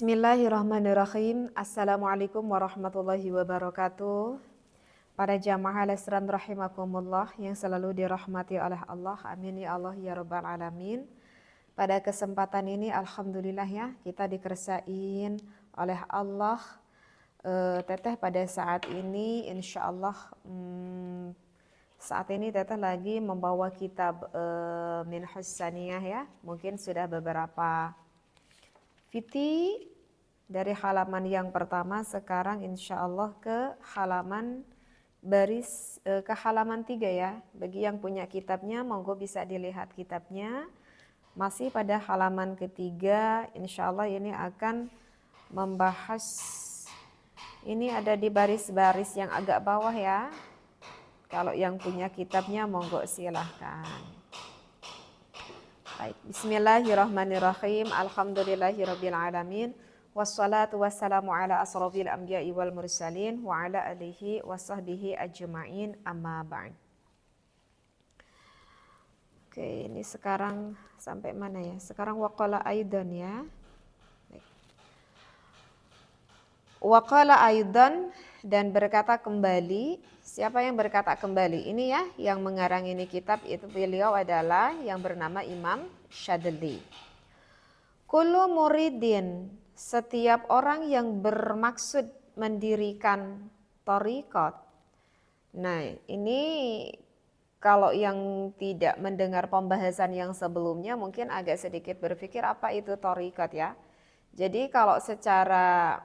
Bismillahirrahmanirrahim. Assalamualaikum warahmatullahi wabarakatuh. Para jamaah al-Islam rahimakumullah yang selalu dirahmati oleh Allah. Amin ya Allah ya rabbal alamin. Pada kesempatan ini alhamdulillah ya kita dikersain oleh Allah. Teteh pada saat ini insya Allah saat ini Teteh lagi membawa kitab Minhus Saniyah ya. Mungkin sudah beberapa Fiti dari halaman yang pertama sekarang insya Allah ke halaman ke halaman 3 ya. Bagi yang punya kitabnya monggo bisa dilihat kitabnya. Masih pada halaman ketiga insya Allah ini akan membahas, ini ada di baris-baris yang agak bawah ya. Kalau yang punya kitabnya monggo silahkan. Baik, bismillahirrahmanirrahim. Alhamdulillahirabbil alamin. Wassalatu wassalamu ala asrofil anbiya'i wal mursalin wa ala alihi wasahbihi ajma'in amma ba'd. Oke, ini sekarang sampai mana ya? Sekarang waqala aidan ya. Waqala aidan, dan berkata kembali. Siapa yang berkata kembali? Ini ya, yang mengarang ini kitab itu beliau adalah yang bernama Imam Syadili. Kullu muridin, setiap orang yang bermaksud mendirikan thariqat. Nah, ini kalau yang tidak mendengar pembahasan yang sebelumnya mungkin agak sedikit berpikir apa itu thariqat ya. Jadi kalau secara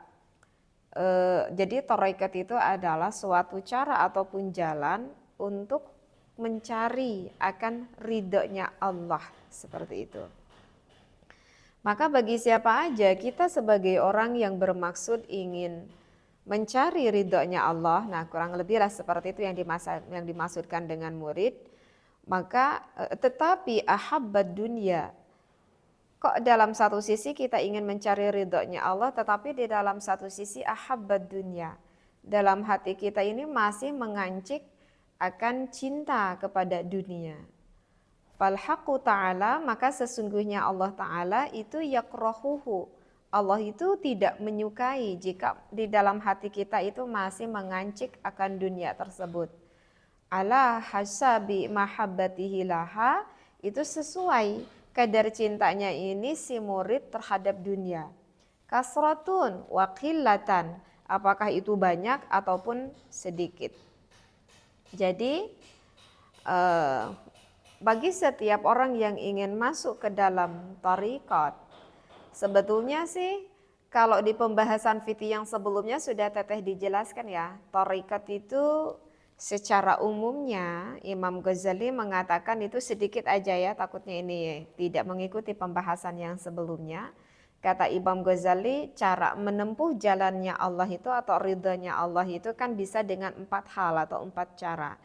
jadi thariqat itu adalah suatu cara ataupun jalan untuk mencari akan ridhonya Allah, seperti itu. Maka bagi siapa aja kita sebagai orang yang bermaksud ingin mencari ridhonya Allah, nah kurang lebih lah seperti itu yang dimaksudkan dengan murid. Maka tetapi ahabbad dunya, kok dalam satu sisi kita ingin mencari ridhonya Allah, tetapi di dalam satu sisi ahabbad dunya, dalam hati kita ini masih mengancik akan cinta kepada dunia. Falhaqu ta'ala, maka sesungguhnya Allah Ta'ala itu yakrahuhu, Allah itu tidak menyukai jika di dalam hati kita itu masih mengancik akan dunia tersebut. Ala hasabi mahabbatihi laha, itu sesuai kadar cintanya ini si murid terhadap dunia. Kasratun wa qillatan, apakah itu banyak ataupun sedikit. Jadi bagi setiap orang yang ingin masuk ke dalam thariqat, sebetulnya sih kalau di pembahasan fikih yang sebelumnya sudah Teteh dijelaskan ya, thariqat itu secara umumnya Imam Ghazali mengatakan itu sedikit aja ya, takutnya ini tidak mengikuti pembahasan yang sebelumnya. Kata Imam Ghazali, cara menempuh jalannya Allah itu atau ridhonya Allah itu kan bisa dengan 4 hal atau 4 cara.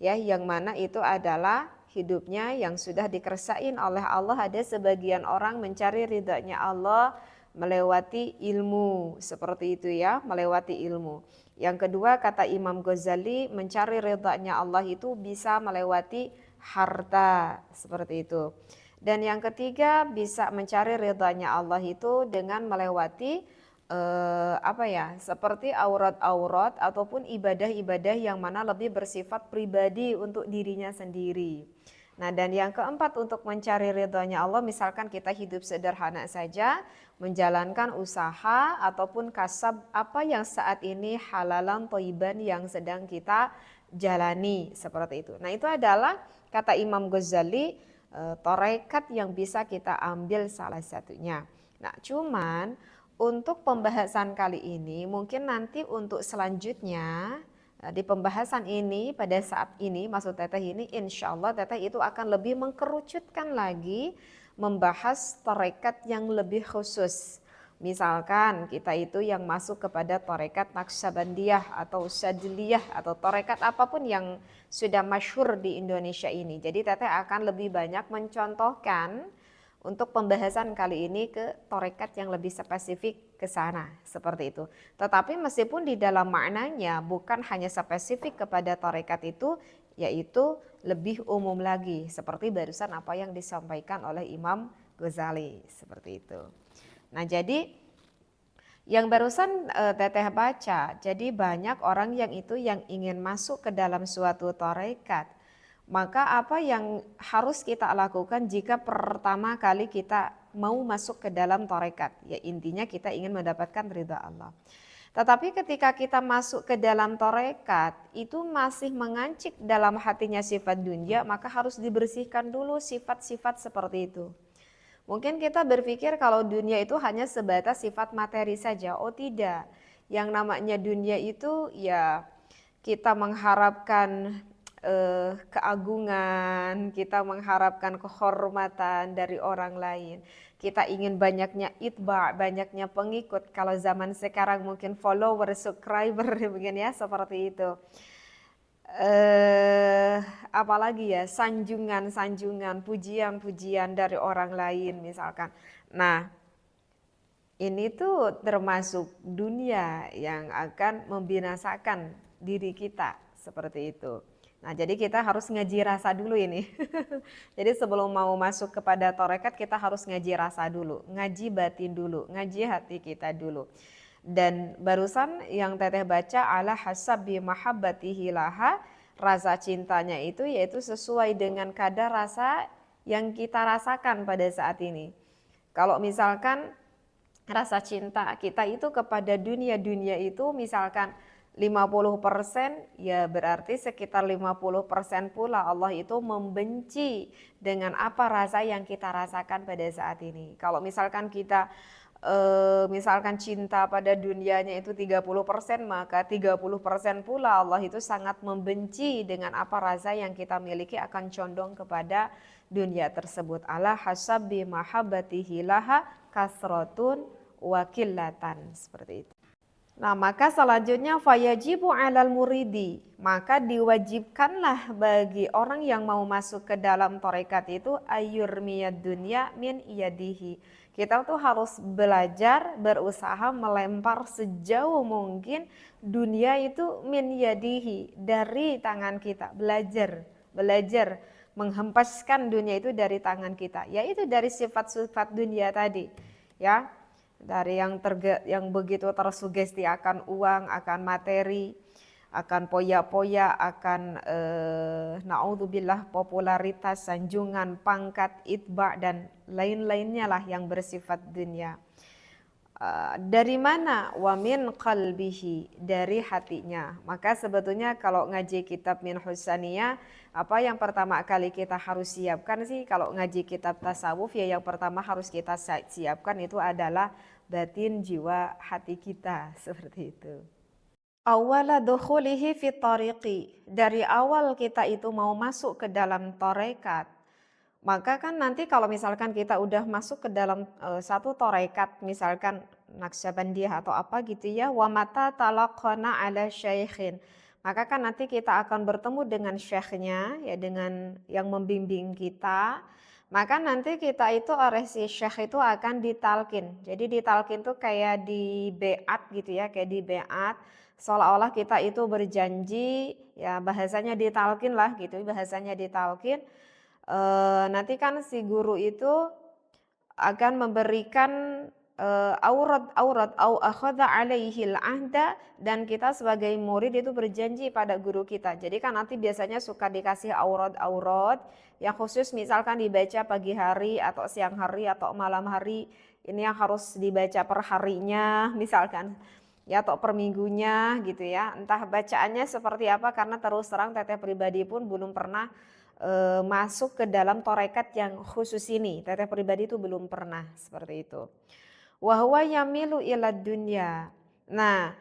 Ya, yang mana itu adalah hidupnya yang sudah dikersain oleh Allah. Ada sebagian orang mencari ridhonya Allah melewati ilmu, seperti itu ya, melewati ilmu. Yang kedua kata Imam Ghazali, mencari ridhanya Allah itu bisa melewati harta, seperti itu. Dan yang ketiga bisa mencari ridhanya Allah itu dengan melewati seperti aurat-aurat ataupun ibadah-ibadah yang mana lebih bersifat pribadi untuk dirinya sendiri. Nah, dan yang keempat untuk mencari ridhonya Allah, misalkan kita hidup sederhana saja, menjalankan usaha ataupun kasab apa yang saat ini halalan thayyiban yang sedang kita jalani, seperti itu. Nah, itu adalah kata Imam Ghazali thariqat yang bisa kita ambil salah satunya. Nah, cuman untuk pembahasan kali ini mungkin nanti untuk selanjutnya di pembahasan ini pada saat ini maksud Teteh ini insya Allah Teteh itu akan lebih mengkerucutkan lagi membahas thariqat yang lebih khusus. Misalkan kita itu yang masuk kepada thariqat Naqsyabandiyah atau Syadziliyah atau thariqat apapun yang sudah masyhur di Indonesia ini. Jadi Teteh akan lebih banyak mencontohkan untuk pembahasan kali ini ke thariqat yang lebih spesifik ke sana, seperti itu. Tetapi meskipun di dalam maknanya bukan hanya spesifik kepada thariqat itu, yaitu lebih umum lagi, seperti barusan apa yang disampaikan oleh Imam Ghazali, seperti itu. Nah, jadi Yang barusan Teteh baca, jadi banyak orang yang ingin masuk ke dalam suatu tarekat. Maka apa yang harus kita lakukan jika pertama kali kita mau masuk ke dalam tarekat? Ya intinya kita ingin mendapatkan ridha Allah. Tetapi ketika kita masuk ke dalam tarekat, itu masih mengancik dalam hatinya sifat dunia, maka harus dibersihkan dulu sifat-sifat seperti itu. Mungkin kita berpikir kalau dunia itu hanya sebatas sifat materi saja. Oh tidak, yang namanya dunia itu ya kita mengharapkan keagungan, kita mengharapkan kehormatan dari orang lain. Kita ingin banyaknya itba, banyaknya pengikut. Kalau zaman sekarang mungkin follower, subscriber, begini ya, seperti itu. Apalagi ya, sanjungan-sanjungan, pujian-pujian dari orang lain misalkan. Nah, ini tuh termasuk dunia yang akan membinasakan diri kita seperti itu. Nah, jadi kita harus ngaji rasa dulu ini. Jadi sebelum mau masuk kepada tarekat kita harus ngaji rasa dulu, ngaji batin dulu, ngaji hati kita dulu. Dan barusan yang Teteh baca ala hasabi mahabbatihi laha, rasa cintanya itu yaitu sesuai dengan kadar rasa yang kita rasakan pada saat ini. Kalau misalkan rasa cinta kita itu kepada dunia itu misalkan 50%, ya berarti sekitar 50% pula Allah itu membenci dengan apa rasa yang kita rasakan pada saat ini. Kalau misalkan kita misalkan cinta pada dunianya itu 30%, maka 30% pula Allah itu sangat membenci dengan apa rasa yang kita miliki akan condong kepada dunia tersebut. Ala hasabi mahabbatihi laha kasratun wa qillatan, seperti itu. Nah, maka selanjutnya fayajibu 'alal muridi, maka diwajibkanlah bagi orang yang mau masuk ke dalam tarekat itu ayyurmiyad dunya min yadihi. Kita tuh harus belajar, berusaha melempar sejauh mungkin dunia itu min yadihi, dari tangan kita. Belajar menghempaskan dunia itu dari tangan kita, yaitu dari sifat-sifat dunia tadi, ya. Dari yang begitu tersugesti akan uang, akan materi, akan poya-poya, akan naudzubillah popularitas, sanjungan, pangkat, itba dan lain-lainnya lah yang bersifat dunia. Dari mana? Wa min qalbihi, dari hatinya. Maka sebetulnya kalau ngaji kitab Min Husaniyah, apa yang pertama kali kita harus siapkan sih? Kalau ngaji kitab tasawuf ya yang pertama harus kita siapkan itu adalah batin jiwa hati kita, seperti itu. Awala dukhulihi fit tariqi, dari awal kita itu mau masuk ke dalam tarekat, maka kan nanti kalau misalkan kita udah masuk ke dalam satu tarekat, misalkan Naqsyabandiyah atau apa gitu ya, wa mata talaqana ala syaikhin, maka kan nanti kita akan bertemu dengan syekhnya, ya dengan yang membimbing kita. Maka nanti kita itu oleh si syekh itu akan ditalkin. Jadi ditalkin tuh kayak di beat gitu ya, kayak di beat, seolah-olah kita itu berjanji, ya bahasanya ditalkin lah gitu, bahasanya ditalkin. Nanti kan si guru itu akan memberikan aurat au akhadha alaihil ahda, dan kita sebagai murid itu berjanji pada guru kita. Jadi kan nanti biasanya suka dikasih aurat yang khusus, misalkan dibaca pagi hari atau siang hari atau malam hari, ini yang harus dibaca per harinya misalkan ya, atau per minggunya gitu ya. Entah bacaannya seperti apa, karena terus terang Teteh pribadi pun belum pernah masuk ke dalam tarekat yang khusus ini. Teteh pribadi itu belum pernah seperti itu. Wa huwa yamilu ilad dunya. Nah,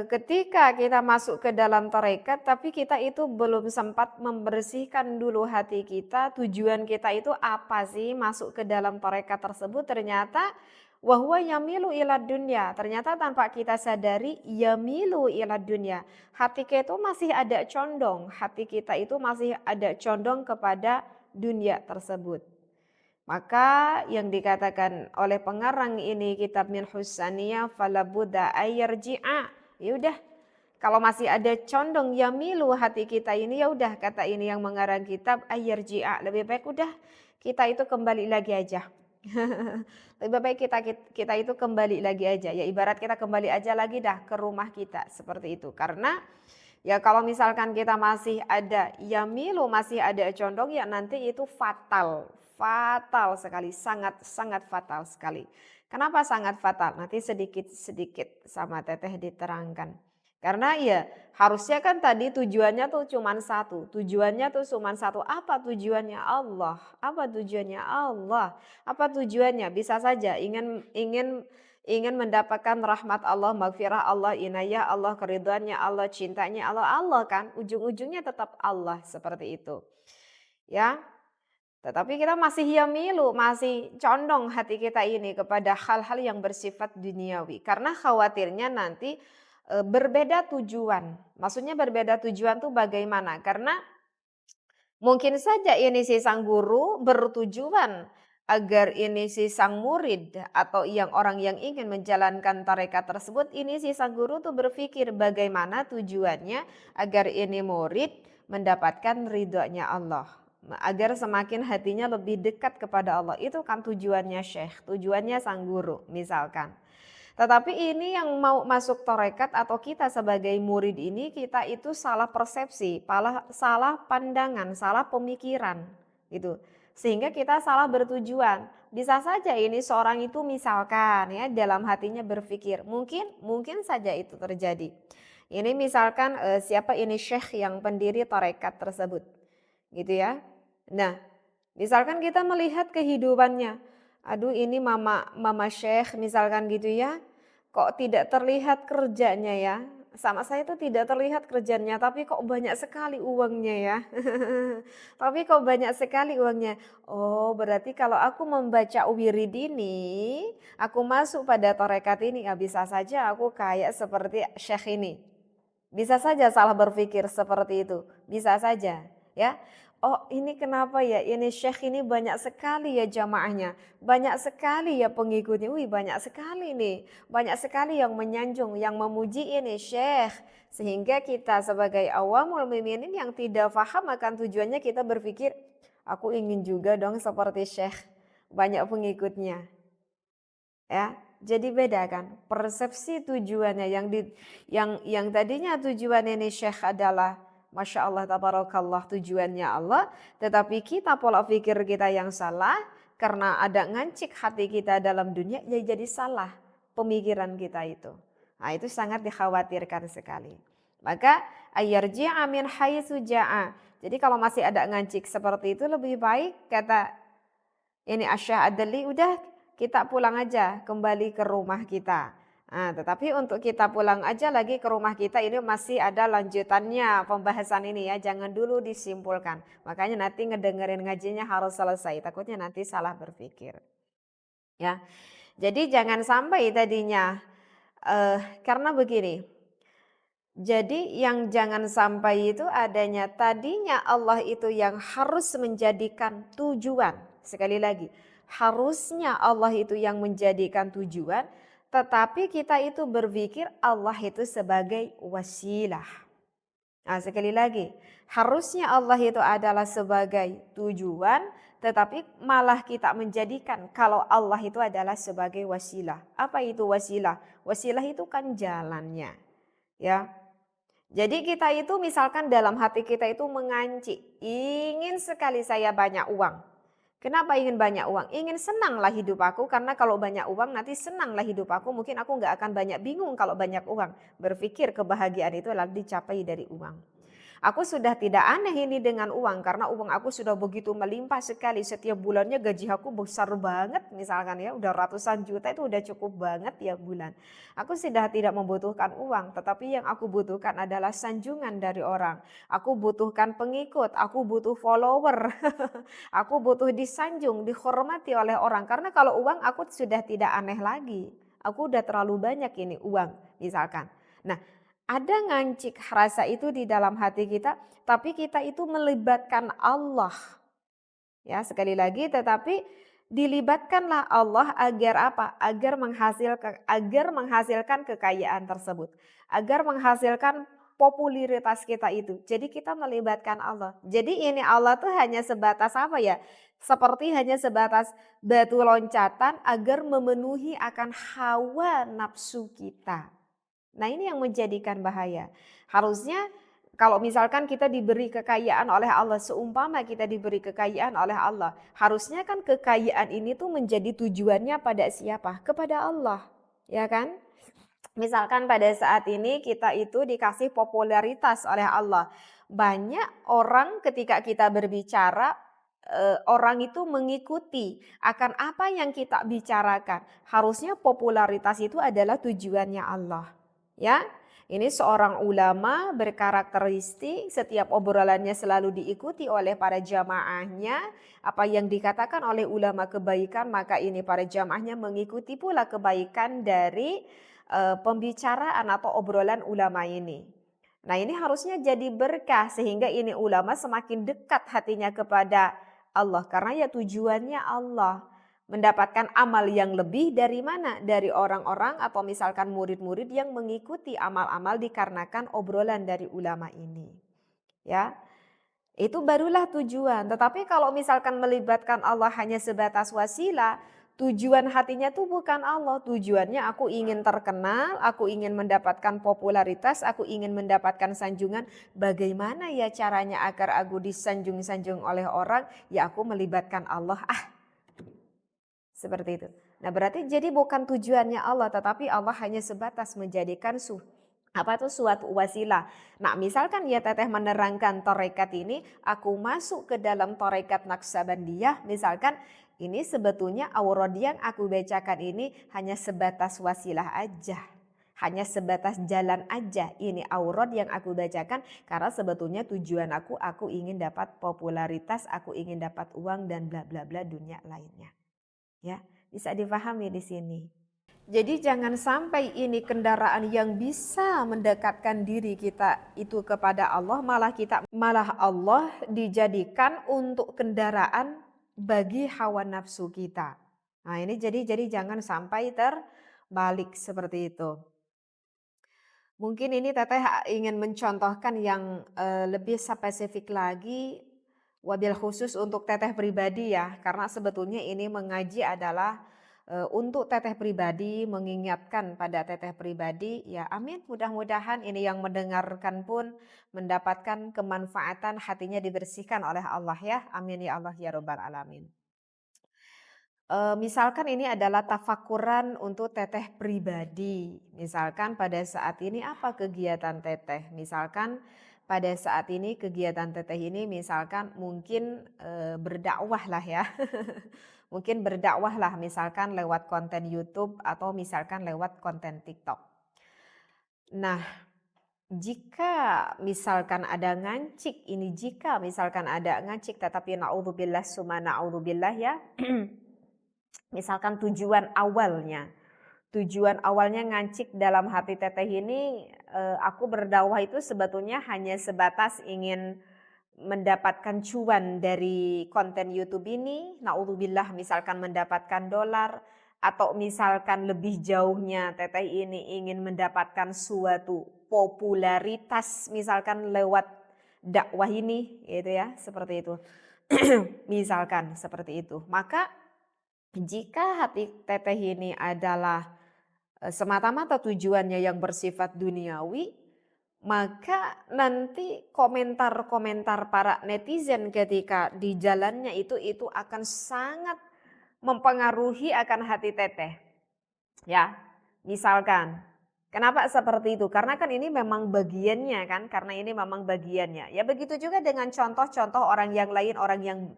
ketika kita masuk ke dalam tarekat tapi kita itu belum sempat membersihkan dulu hati kita, tujuan kita itu apa sih masuk ke dalam tarekat tersebut, ternyata wa huwa yamilu ilad dunya, ternyata tanpa kita sadari yamilu ilad dunya. Hati kita itu masih ada condong, hati kita itu masih ada condong kepada dunia tersebut. Maka yang dikatakan oleh pengarang ini kitab Min Husaniyah falabuda ayyarji'a. Ya udah, kalau masih ada condong yamilu hati kita ini, ya udah, kata ini yang mengarang kitab ayyarji'a, lebih baik udah kita itu kembali lagi aja. Lebih baik kita itu kembali lagi aja, ya ibarat kita kembali aja lagi dah ke rumah kita, seperti itu. Karena ya kalau misalkan kita masih ada yamilu, masih ada condong, ya nanti itu fatal. Fatal sekali, sangat fatal sekali. Kenapa sangat fatal? Nanti sedikit-sedikit sama Teteh diterangkan. Karena ya harusnya kan tadi tujuannya tuh cuma satu. Tujuannya tuh cuma satu. Apa tujuannya Allah? Apa tujuannya Allah? Apa tujuannya? Bisa saja ingin mendapatkan rahmat Allah, maghfirah Allah, inayah Allah, keridhaannya Allah, cintanya Allah, Allah kan ujung-ujungnya tetap Allah seperti itu. Ya, tetapi kita masih yamilu, masih condong hati kita ini kepada hal-hal yang bersifat duniawi. Karena khawatirnya nanti berbeda tujuan. Maksudnya berbeda tujuan tuh bagaimana? Karena mungkin saja ini si sang guru bertujuan agar ini si sang murid atau orang yang ingin menjalankan tarekat tersebut, ini si sang guru tuh berpikir bagaimana tujuannya agar ini murid mendapatkan ridhonya Allah. Agar semakin hatinya lebih dekat kepada Allah. Itu kan tujuannya syekh, tujuannya sang guru misalkan. Tetapi ini yang mau masuk tarekat atau kita sebagai murid ini, kita itu salah persepsi, salah pandangan, salah pemikiran gitu. Sehingga kita salah bertujuan. Bisa saja ini seorang itu misalkan ya dalam hatinya berpikir, mungkin saja itu terjadi. Ini misalkan siapa ini syekh yang pendiri tarekat tersebut. Gitu ya. Nah, misalkan kita melihat kehidupannya, aduh ini mama syekh misalkan gitu ya, kok tidak terlihat kerjanya ya, sama saya itu tidak terlihat kerjanya tapi kok banyak sekali uangnya ya. Tapi kok banyak sekali uangnya. Oh berarti kalau aku membaca wirid ini, aku masuk pada tarekat ini, ya bisa saja aku kayak seperti syekh ini. Bisa saja salah berpikir seperti itu, bisa saja ya. Oh ini kenapa ya, ini syekh ini banyak sekali ya jamaahnya, banyak sekali ya pengikutnya, wih banyak sekali nih, banyak sekali yang menyanjung, yang memuji ini syekh. Sehingga kita sebagai awamul mukminin yang tidak paham akan tujuannya, kita berpikir, aku ingin juga dong seperti syekh, banyak pengikutnya. Ya, jadi beda kan persepsi tujuannya yang tadinya tujuan ini syekh adalah Masya Allah tabarakallah tujuannya Allah, tetapi kita pola pikir kita yang salah karena ada ngancik hati kita dalam dunia, ya jadi salah pemikiran kita itu. Nah, itu sangat dikhawatirkan sekali. Maka ayarji'a min haitsu ja'a. Jadi kalau masih ada ngancik seperti itu, lebih baik kata ini Asy-Syadzili, udah kita pulang aja kembali ke rumah kita. Nah, tetapi untuk kita pulang aja lagi ke rumah kita ini masih ada lanjutannya pembahasan ini ya, jangan dulu disimpulkan. Makanya nanti ngedengerin ngajinya harus selesai, takutnya nanti salah berpikir. Ya, jadi jangan sampai tadinya karena begini. Jadi yang jangan sampai itu adanya tadinya Allah itu yang harus menjadikan tujuan. Sekali lagi, harusnya Allah itu yang menjadikan tujuan, tetapi kita itu berpikir Allah itu sebagai wasilah. Nah, sekali lagi, harusnya Allah itu adalah sebagai tujuan, tetapi malah kita menjadikan kalau Allah itu adalah sebagai wasilah. Apa itu wasilah? Wasilah itu kan jalannya. Ya, jadi kita itu misalkan dalam hati kita itu menganci, ingin sekali saya banyak uang. Kenapa ingin banyak uang? Ingin senanglah hidup aku, karena kalau banyak uang nanti senanglah hidup aku. Mungkin aku nggak akan banyak bingung kalau banyak uang. Berpikir kebahagiaan itu adalah dicapai dari uang. Aku sudah tidak aneh ini dengan uang, karena uang aku sudah begitu melimpah sekali. Setiap bulannya gaji aku besar banget misalkan ya, udah ratusan juta, itu udah cukup banget ya bulan. Aku sudah tidak membutuhkan uang, tetapi yang aku butuhkan adalah sanjungan dari orang. Aku butuhkan pengikut, aku butuh follower. Aku butuh disanjung, dihormati oleh orang. Karena kalau uang aku sudah tidak aneh lagi. Aku udah terlalu banyak ini uang misalkan. Nah, ada ngancik rasa itu di dalam hati kita, tapi kita itu melibatkan Allah. Ya, sekali lagi, tetapi dilibatkanlah Allah agar apa? Agar menghasilkan kekayaan tersebut. Agar menghasilkan popularitas kita itu. Jadi kita melibatkan Allah. Jadi ini Allah tuh hanya sebatas apa ya? Seperti hanya sebatas batu loncatan agar memenuhi akan hawa nafsu kita. Nah ini yang menjadikan bahaya. Harusnya kalau misalkan kita diberi kekayaan oleh Allah, seumpama kita diberi kekayaan oleh Allah, harusnya kan kekayaan ini tuh menjadi tujuannya pada siapa? Kepada Allah, ya kan? Misalkan pada saat ini kita itu dikasih popularitas oleh Allah. Banyak orang ketika kita berbicara, orang itu mengikuti akan apa yang kita bicarakan. Harusnya popularitas itu adalah tujuannya Allah. Ya, ini seorang ulama berkarakteristik setiap obrolannya selalu diikuti oleh para jamaahnya. Apa yang dikatakan oleh ulama kebaikan, maka ini para jamaahnya mengikuti pula kebaikan dari pembicaraan atau obrolan ulama ini. Nah ini harusnya jadi berkah sehingga ini ulama semakin dekat hatinya kepada Allah. Karena ya tujuannya Allah. Mendapatkan amal yang lebih dari mana? Dari orang-orang atau misalkan murid-murid yang mengikuti amal-amal dikarenakan obrolan dari ulama ini. Ya, itu barulah tujuan. Tetapi kalau misalkan melibatkan Allah hanya sebatas wasilah, tujuan hatinya tuh bukan Allah. Tujuannya aku ingin terkenal, aku ingin mendapatkan popularitas, aku ingin mendapatkan sanjungan. Bagaimana ya caranya agar aku disanjung-sanjung oleh orang? Ya aku melibatkan Allah. Seperti itu. Nah berarti jadi bukan tujuannya Allah, tetapi Allah hanya sebatas menjadikan suatu wasilah. Nah misalkan ya teteh menerangkan torekat ini, aku masuk ke dalam torekat Naksabandiyah, misalkan ini sebetulnya aurad yang aku bacakan ini hanya sebatas wasilah aja. Hanya sebatas jalan aja, ini aurad yang aku bacakan karena sebetulnya tujuan aku ingin dapat popularitas, aku ingin dapat uang dan bla bla bla dunia lainnya. Ya, bisa difahami di sini. Jadi jangan sampai ini kendaraan yang bisa mendekatkan diri kita itu kepada Allah, malah Allah dijadikan untuk kendaraan bagi hawa nafsu kita. Nah, ini jadi jangan sampai terbalik seperti itu. Mungkin ini Teteh ingin mencontohkan yang lebih spesifik lagi, wabil khusus untuk Teteh pribadi ya, karena sebetulnya ini mengaji adalah untuk Teteh pribadi, mengingatkan pada Teteh pribadi, ya amin, mudah-mudahan ini yang mendengarkan pun mendapatkan kemanfaatan, hatinya dibersihkan oleh Allah ya, amin ya Allah ya Rabbal Alamin. Misalkan ini adalah tafakuran untuk Teteh pribadi. Misalkan pada saat ini apa kegiatan Teteh? Misalkan pada saat ini kegiatan Teteh ini misalkan mungkin berdakwah lah ya. Mungkin berdakwah lah misalkan lewat konten YouTube atau misalkan lewat konten TikTok. Nah, jika misalkan ada ngancik tetapi naudzubillah summa naudzubillah ya. Misalkan tujuan awalnya ngancik dalam hati Teteh ini, aku berdakwah itu sebetulnya hanya sebatas ingin mendapatkan cuan dari konten YouTube ini, naudzubillah misalkan mendapatkan dolar, atau misalkan lebih jauhnya Teteh ini ingin mendapatkan suatu popularitas misalkan lewat dakwah ini gitu ya, seperti itu. Misalkan seperti itu. Maka jika hati Teteh ini adalah semata-mata tujuannya yang bersifat duniawi, maka nanti komentar-komentar para netizen ketika di jalannya itu akan sangat mempengaruhi akan hati Teteh. Ya, misalkan. Kenapa seperti itu? Karena kan ini memang bagiannya kan, karena ini memang bagiannya. Ya begitu juga dengan contoh-contoh orang yang lain, orang yang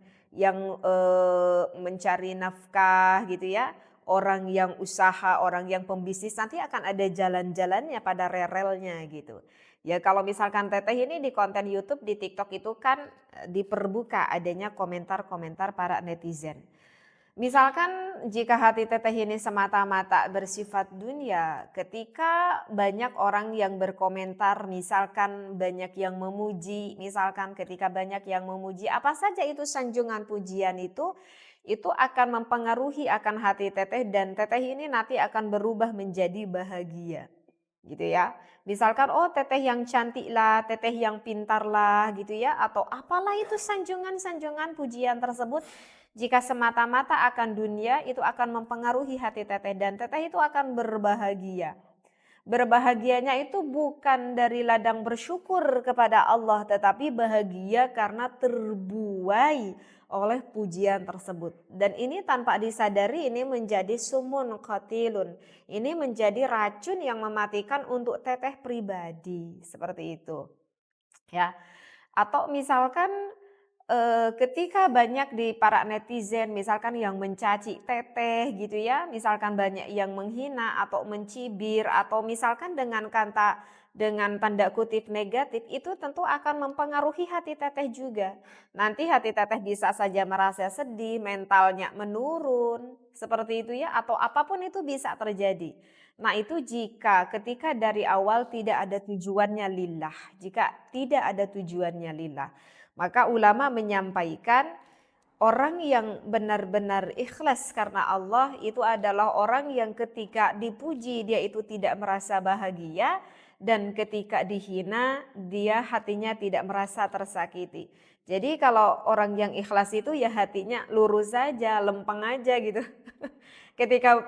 mencari nafkah gitu ya, orang yang usaha, orang yang pembisnis nanti akan ada jalan-jalannya pada relnya gitu. Ya kalau misalkan Teteh ini di konten YouTube, di TikTok itu kan diperbuka adanya komentar-komentar para netizen. Misalkan jika hati Teteh ini semata-mata bersifat dunia, ketika banyak orang yang berkomentar, misalkan banyak yang memuji, misalkan ketika banyak yang memuji, apa saja itu sanjungan pujian itu akan mempengaruhi akan hati Teteh dan Teteh ini nanti akan berubah menjadi bahagia. Gitu ya. Misalkan, oh teteh yang cantik lah, teteh yang pintar lah gitu ya, atau apalah itu sanjungan-sanjungan pujian tersebut, jika semata-mata akan dunia itu akan mempengaruhi hati teteh dan teteh itu akan berbahagia. Berbahagianya itu bukan dari ladang bersyukur kepada Allah, tetapi bahagia karena terbuai oleh pujian tersebut. Dan ini tanpa disadari ini menjadi sumun qatilun. Ini menjadi racun yang mematikan untuk teteh pribadi, seperti itu. Ya. Atau misalkan ketika banyak di para netizen misalkan yang mencaci teteh gitu ya, misalkan banyak yang menghina atau mencibir atau misalkan dengan tanda kutip negatif, itu tentu akan mempengaruhi hati teteh juga. Nanti hati teteh bisa saja merasa sedih, mentalnya menurun, seperti itu ya, atau apapun itu bisa terjadi. Nah itu jika ketika dari awal tidak ada tujuannya lillah, jika tidak ada tujuannya lillah. Maka ulama menyampaikan orang yang benar-benar ikhlas karena Allah itu adalah orang yang ketika dipuji dia itu tidak merasa bahagia dan ketika dihina dia hatinya tidak merasa tersakiti. Jadi kalau orang yang ikhlas itu ya hatinya lurus saja, lempeng aja gitu. Ketika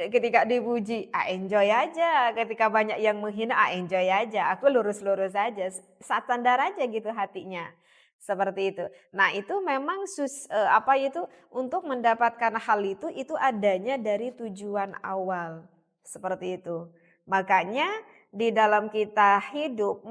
ketika dipuji, enjoy aja. Ketika banyak yang menghina, enjoy aja. Aku lurus-lurus aja. Standar aja gitu hatinya. Seperti itu. Nah, itu memang apa itu untuk mendapatkan hal itu adanya dari tujuan awal. Seperti itu. Makanya di dalam kita hidup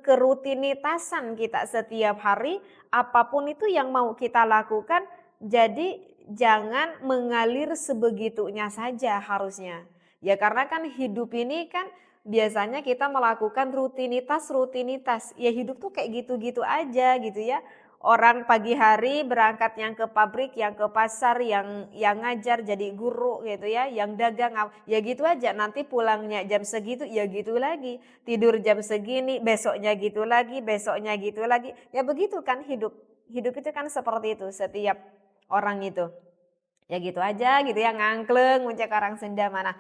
kerutinitasan kita setiap hari apapun itu yang mau kita lakukan jadi jangan mengalir sebegitunya saja harusnya. Ya karena kan hidup ini kan biasanya kita melakukan rutinitas. Ya hidup tuh kayak gitu-gitu aja gitu ya. Orang pagi hari berangkat yang ke pabrik, yang ke pasar, yang ngajar jadi guru gitu ya, yang dagang ya gitu aja. Nanti pulangnya jam segitu ya gitu lagi. Tidur jam segini, besoknya gitu lagi, besoknya gitu lagi. Ya begitu kan hidup. Hidup itu kan seperti itu setiap orang itu. Ya gitu aja gitu ya, ngangkleng muncak orang Sunda mana.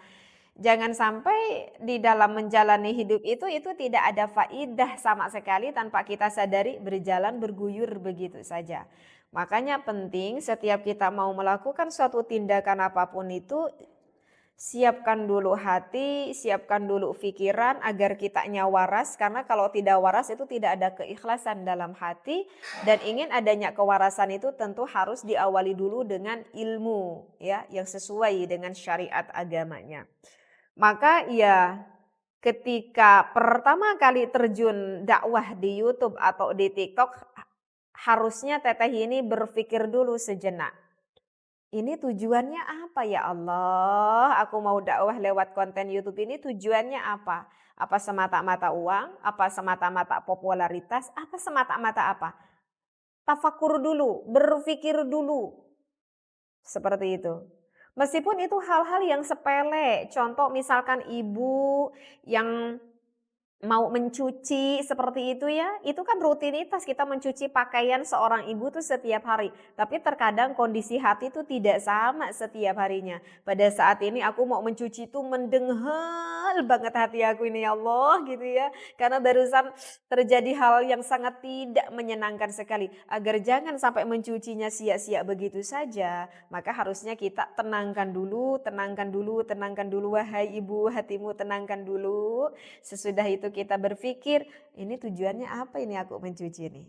Jangan sampai di dalam menjalani hidup itu tidak ada faidah sama sekali tanpa kita sadari berjalan berguyur begitu saja. Makanya penting setiap kita mau melakukan suatu tindakan apapun itu siapkan dulu hati, siapkan dulu pikiran agar kitanya waras karena kalau tidak waras itu tidak ada keikhlasan dalam hati dan ingin adanya kewarasan itu tentu harus diawali dulu dengan ilmu ya yang sesuai dengan syariat agamanya. Maka ya ketika pertama kali terjun dakwah di YouTube atau di TikTok harusnya teteh ini berpikir dulu sejenak. Ini tujuannya apa ya Allah? Aku mau dakwah lewat konten YouTube ini tujuannya apa? Apa semata-mata uang? Apa semata-mata popularitas? Apa semata-mata apa? Tafakur dulu, berpikir dulu. Seperti itu. Meskipun itu hal-hal yang sepele, contoh misalkan ibu yang mau mencuci seperti itu ya, itu kan rutinitas kita mencuci pakaian seorang ibu tuh setiap hari. Tapi terkadang kondisi hati itu tidak sama setiap harinya. Pada saat ini aku mau mencuci itu mendenghal banget hati aku ini ya Allah gitu ya. Karena barusan terjadi hal yang sangat tidak menyenangkan sekali. Agar jangan sampai mencucinya sia-sia begitu saja, maka harusnya kita tenangkan dulu wahai ibu hatimu tenangkan dulu. Sesudah itu kita berpikir, ini tujuannya apa ini aku mencuci ini?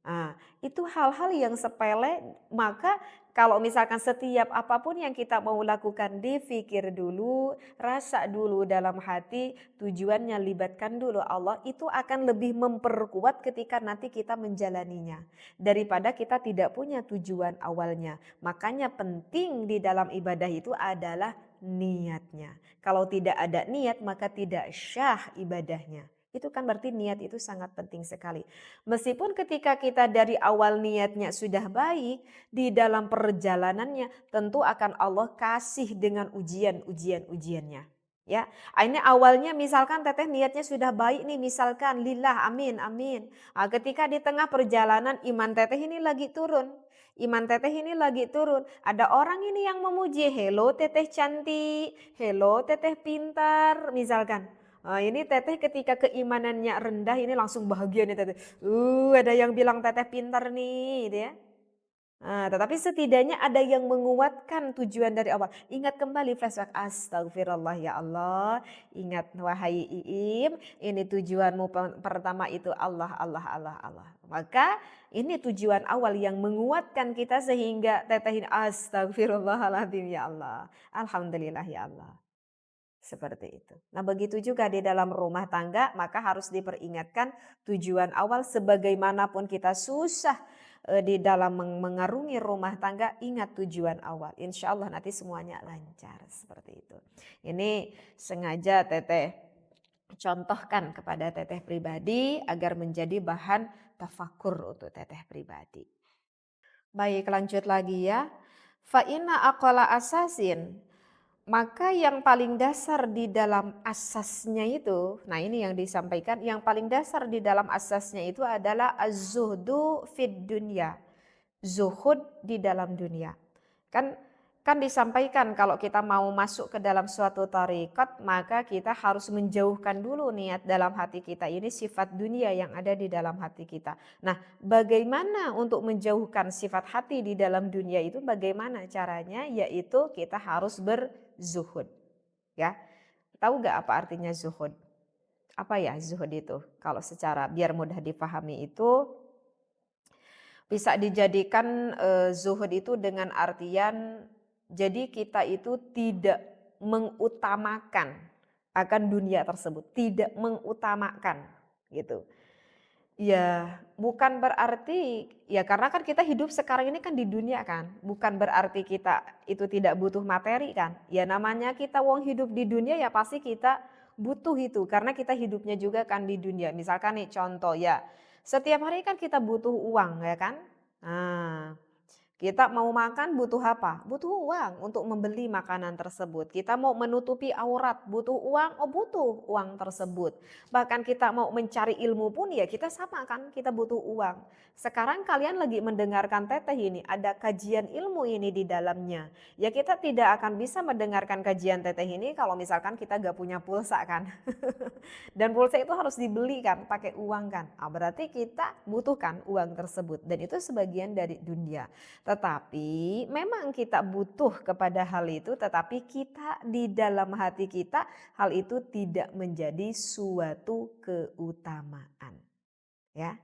Nah, itu hal-hal yang sepele, maka kalau misalkan setiap apapun yang kita mau lakukan dipikir dulu, rasa dulu dalam hati, tujuannya libatkan dulu Allah, itu akan lebih memperkuat ketika nanti kita menjalaninya. Daripada kita tidak punya tujuan awalnya. Makanya penting di dalam ibadah itu adalah niatnya. Kalau tidak ada niat maka tidak syah ibadahnya. Itu kan berarti niat itu sangat penting sekali. Meskipun ketika kita dari awal niatnya sudah baik, di dalam perjalanannya tentu akan Allah kasih dengan ujiannya. Ya, ini awalnya misalkan teteh niatnya sudah baik nih, misalkan lillah, amin, amin. Nah, ketika di tengah perjalanan iman teteh ini lagi turun. Iman teteh ini lagi turun. Ada orang ini yang memuji, hello teteh cantik, hello teteh pintar, misalkan. Ini teteh ketika keimanannya rendah ini langsung bahagia nih teteh. Ada yang bilang teteh pintar nih, gitu ya. Tetapi setidaknya ada yang menguatkan tujuan dari awal. Ingat kembali flashback, astagfirullah ya Allah. Ingat wahai Iim, ini tujuanmu pertama itu Allah, Allah, Allah, Allah. Maka ini tujuan awal yang menguatkan kita sehingga teteh ini astagfirullahaladzim ya Allah. Alhamdulillah ya Allah. Seperti itu. Nah begitu juga di dalam rumah tangga maka harus diperingatkan tujuan awal sebagaimanapun kita susah di dalam mengarungi rumah tangga, ingat tujuan awal. Insya Allah nanti semuanya lancar seperti itu. Ini sengaja teteh contohkan kepada teteh pribadi agar menjadi bahan tafakur untuk teteh pribadi. Baik lanjut lagi ya. Fa inna aqala asasin, maka yang paling dasar di dalam asasnya itu, nah ini yang disampaikan, yang paling dasar di dalam asasnya itu adalah az-zuhdu fid dunya. Zuhud di dalam dunia. Kan disampaikan kalau kita mau masuk ke dalam suatu tarekat maka kita harus menjauhkan dulu niat dalam hati kita ini sifat dunia yang ada di dalam hati kita. Nah, bagaimana untuk menjauhkan sifat hati di dalam dunia itu bagaimana caranya? Yaitu kita harus berzuhud. Ya. Tahu gak apa artinya zuhud? Apa ya zuhud itu? Kalau secara biar mudah dipahami itu bisa dijadikan zuhud itu dengan artian jadi kita itu tidak mengutamakan akan dunia tersebut, tidak mengutamakan gitu. Ya, bukan berarti ya karena kan kita hidup sekarang ini kan di dunia kan, bukan berarti kita itu tidak butuh materi kan. Ya namanya kita wong hidup di dunia ya pasti kita butuh itu karena kita hidupnya juga kan di dunia. Misalkan nih contoh ya, setiap hari kan kita butuh uang ya kan. Nah, kita mau makan butuh apa? Butuh uang untuk membeli makanan tersebut. Kita mau menutupi aurat, butuh uang, butuh uang tersebut. Bahkan kita mau mencari ilmu pun ya kita sama kan, kita butuh uang. Sekarang kalian lagi mendengarkan teteh ini, ada kajian ilmu ini di dalamnya. Ya kita tidak akan bisa mendengarkan kajian teteh ini kalau misalkan kita gak punya pulsa kan. Dan pulsa itu harus dibeli kan, pakai uang kan. Berarti kita butuhkan uang tersebut dan itu sebagian dari dunia. Tetapi memang kita butuh kepada hal itu, tetapi kita di dalam hati kita hal itu tidak menjadi suatu keutamaan. Ya,